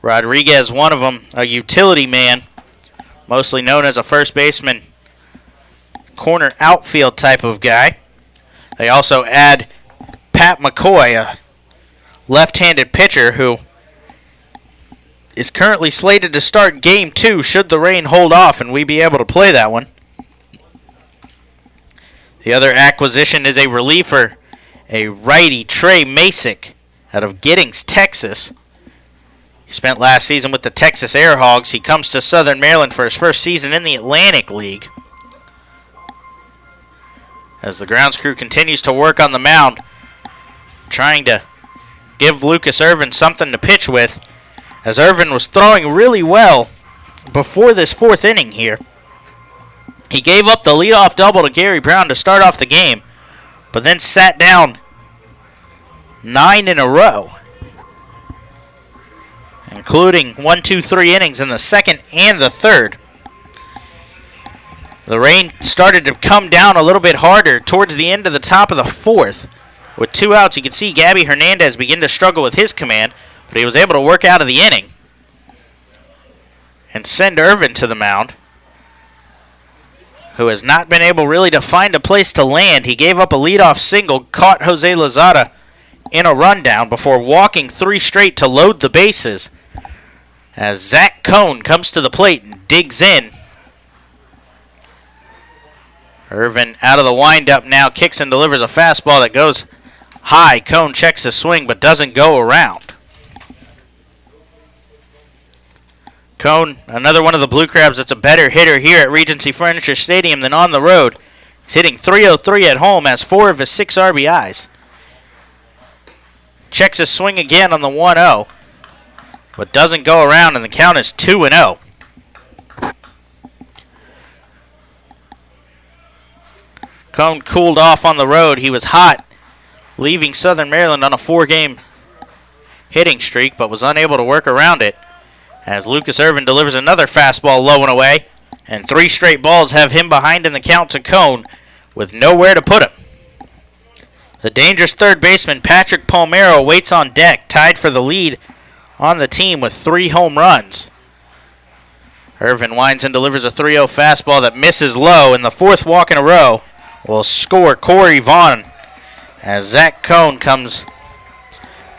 Speaker 1: Rodriguez, one of them, a utility man, mostly known as a first baseman, corner outfield type of guy. They also add Pat McCoy, a left-handed pitcher who is currently slated to start game 2 should the rain hold off and we be able to play that one. The other acquisition is a reliever, a righty, Trey Masick, out of Giddings, Texas. He spent last season with the Texas Air Hogs. He comes to Southern Maryland for his first season in the Atlantic League. As the grounds crew continues to work on the mound, trying to give Lucas Irvin something to pitch with, as Irvin was throwing really well before this fourth inning here. He gave up the leadoff double to Gary Brown to start off the game, but then sat down 9 in a row, including 1, 2, 3 innings in the second and the third. The rain started to come down a little bit harder towards the end of the top of the fourth. With 2 outs, you can see Gabby Hernandez begin to struggle with his command, but he was able to work out of the inning and send Irvin to the mound, who has not been able really to find a place to land. He gave up a leadoff single, caught Jose Lozada in a rundown before walking 3 straight to load the bases, as Zach Cohn comes to the plate and digs in. Irvin out of the windup now, kicks and delivers a fastball that goes high. Cohn checks the swing but doesn't go around. Cohn, another one of the Blue Crabs that's a better hitter here at Regency Furniture Stadium than on the road. He's hitting .303 at home, has 4 of his 6 RBIs. Checks his swing again on the 1-0. but doesn't go around, and the count is 2-0. Cone cooled off on the road. He was hot, leaving Southern Maryland on a 4-game hitting streak, but was unable to work around it as Lucas Irvin delivers another fastball low and away, and 3 straight balls have him behind in the count to Cone with nowhere to put him. The dangerous third baseman Patrick Palmero waits on deck, tied for the lead on the team with 3 home runs. Irvin winds and delivers a 3-0 fastball that misses low, and the 4th walk in a row will score Corey Vaughn as Zach Cone comes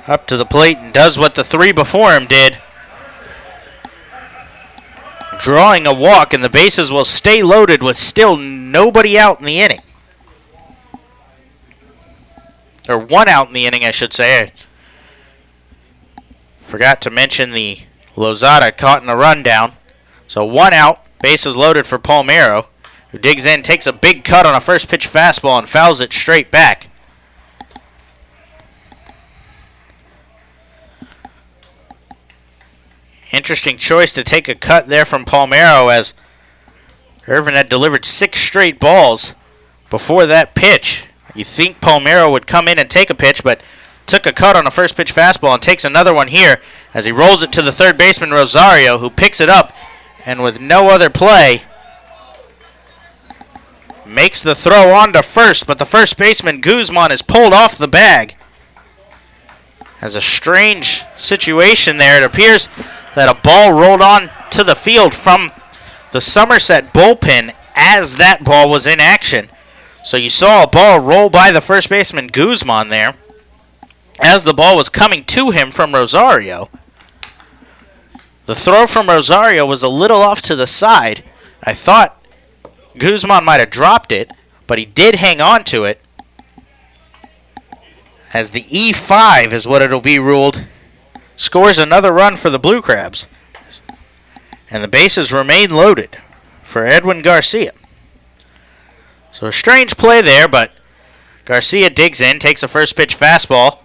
Speaker 1: up to the plate and does what the 3 before him did, drawing a walk, and the bases will stay loaded with still nobody out in the inning. Or 1 out in the inning, I should say. I forgot to mention the Lozada caught in a rundown. So 1 out, bases loaded for Palmero, who digs in, takes a big cut on a first pitch fastball and fouls it straight back. Interesting choice to take a cut there from Palmero, as Irvin had delivered 6 straight balls before that pitch. You think Palmero would come in and take a pitch, but took a cut on a first pitch fastball and takes another one here as he rolls it to the third baseman Rosario, who picks it up and with no other play makes the throw on to first, but the first baseman Guzman is pulled off the bag. Has a strange situation there. It appears that a ball rolled on to the field from the Somerset bullpen as that ball was in action. So you saw a ball roll by the first baseman Guzman there as the ball was coming to him from Rosario. The throw from Rosario was a little off to the side. I thought Guzman might have dropped it, but he did hang on to it, as the E5 is what it'll be ruled. Scores another run for the Blue Crabs, and the bases remain loaded for Edwin Garcia. So a strange play there, but Garcia digs in, takes a first pitch fastball,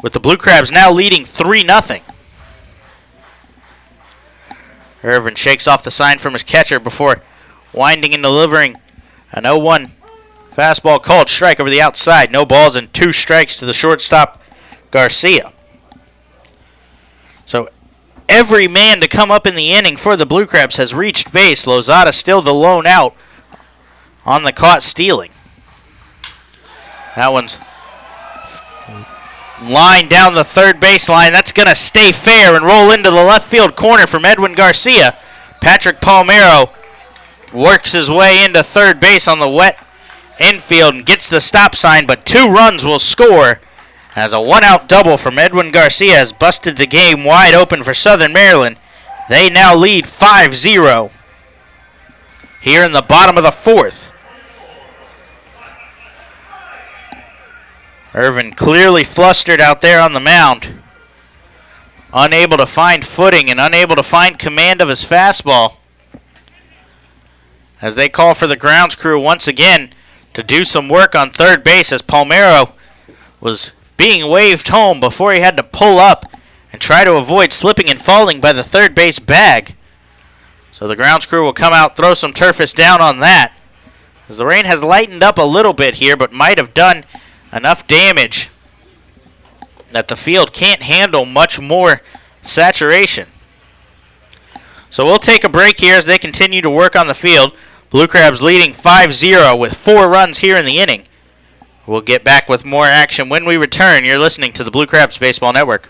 Speaker 1: with the Blue Crabs now leading 3-0. Irvin shakes off the sign from his catcher before winding and delivering an 0-1 fastball called strike over the outside. No balls and 2 strikes to the shortstop, Garcia. So every man to come up in the inning for the Blue Crabs has reached base. Lozada still the lone out on the caught stealing. That one's line down the third baseline. That's going to stay fair and roll into the left field corner from Edwin Garcia. Patrick Palmero works his way into third base on the wet infield and gets the stop sign, but 2 runs will score as a 1-out double from Edwin Garcia has busted the game wide open for Southern Maryland. They now lead 5-0 here in the bottom of the 4th. Irvin clearly flustered out there on the mound, unable to find footing and unable to find command of his fastball, as they call for the grounds crew once again to do some work on third base, as Palmero was being waved home before he had to pull up and try to avoid slipping and falling by the third base bag. So the grounds crew will come out, throw some turfus down on that, as the rain has lightened up a little bit here, but might have done enough damage that the field can't handle much more saturation. So we'll take a break here as they continue to work on the field. Blue Crabs leading 5-0 with 4 runs here in the inning. We'll get back with more action when we return. You're listening to the Blue Crabs Baseball Network.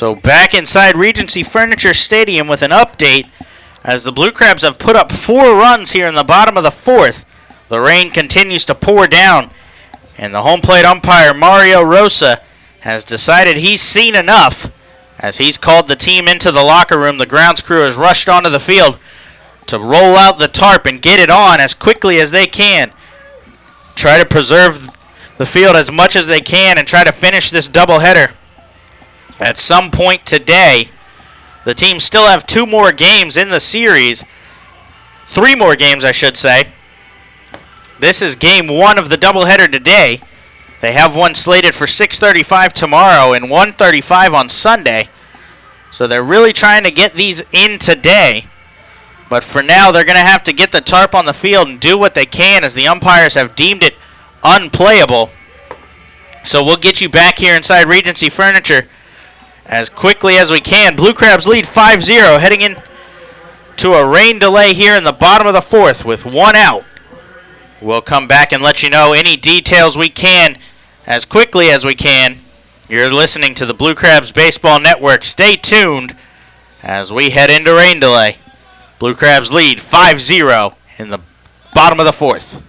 Speaker 1: So back inside Regency Furniture Stadium with an update as the Blue Crabs have put up 4 runs here in the bottom of the 4th. The rain continues to pour down, and the home plate umpire Mario Rosa has decided he's seen enough as he's called the team into the locker room. The grounds crew has rushed onto the field to roll out the tarp and get it on as quickly as they can. Try to preserve the field as much as they can and try to finish this doubleheader at some point today. The teams still have 2 more games in the series. 3 more games, I should say. This is game 1 of the doubleheader today. They have one slated for 6:35 tomorrow and 1:35 on Sunday. So they're really trying to get these in today. But for now, they're going to have to get the tarp on the field and do what they can as the umpires have deemed it unplayable. So we'll get you back here inside Regency Furniture as quickly as we can. Blue Crabs lead 5-0 heading in to a rain delay here in the bottom of the 4th with 1 out. We'll come back and let you know any details we can as quickly as we can. You're listening to the Blue Crabs Baseball Network. Stay tuned as we head into rain delay. Blue Crabs lead 5-0 in the bottom of the 4th.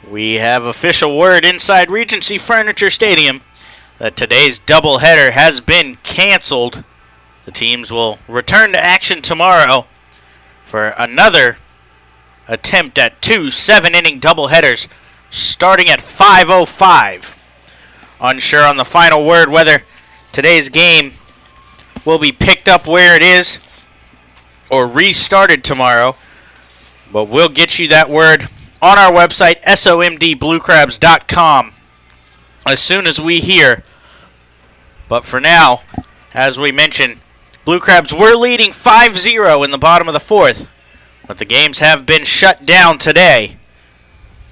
Speaker 1: We have official word inside Regency Furniture Stadium that today's doubleheader has been canceled. The teams will return to action tomorrow for another attempt at 2 7-inning doubleheaders starting at 5:05. Unsure on the final word whether today's game will be picked up where it is or restarted tomorrow, but we'll get you that word on our website, somdbluecrabs.com, as soon as we hear. But for now, as we mentioned, Blue Crabs were leading 5-0 in the bottom of the fourth, but the games have been shut down today.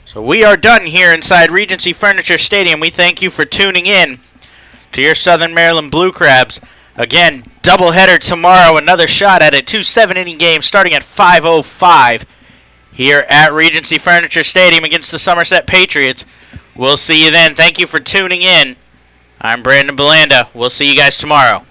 Speaker 1: So we are done here inside Regency Furniture Stadium. We thank you for tuning in to your Southern Maryland Blue Crabs. Again, doubleheader tomorrow, another shot at a 2 7-inning game starting at 5:05 here at Regency Furniture Stadium against the Somerset Patriots. We'll see you then. Thank you for tuning in. I'm Brandon Belanda. We'll see you guys tomorrow.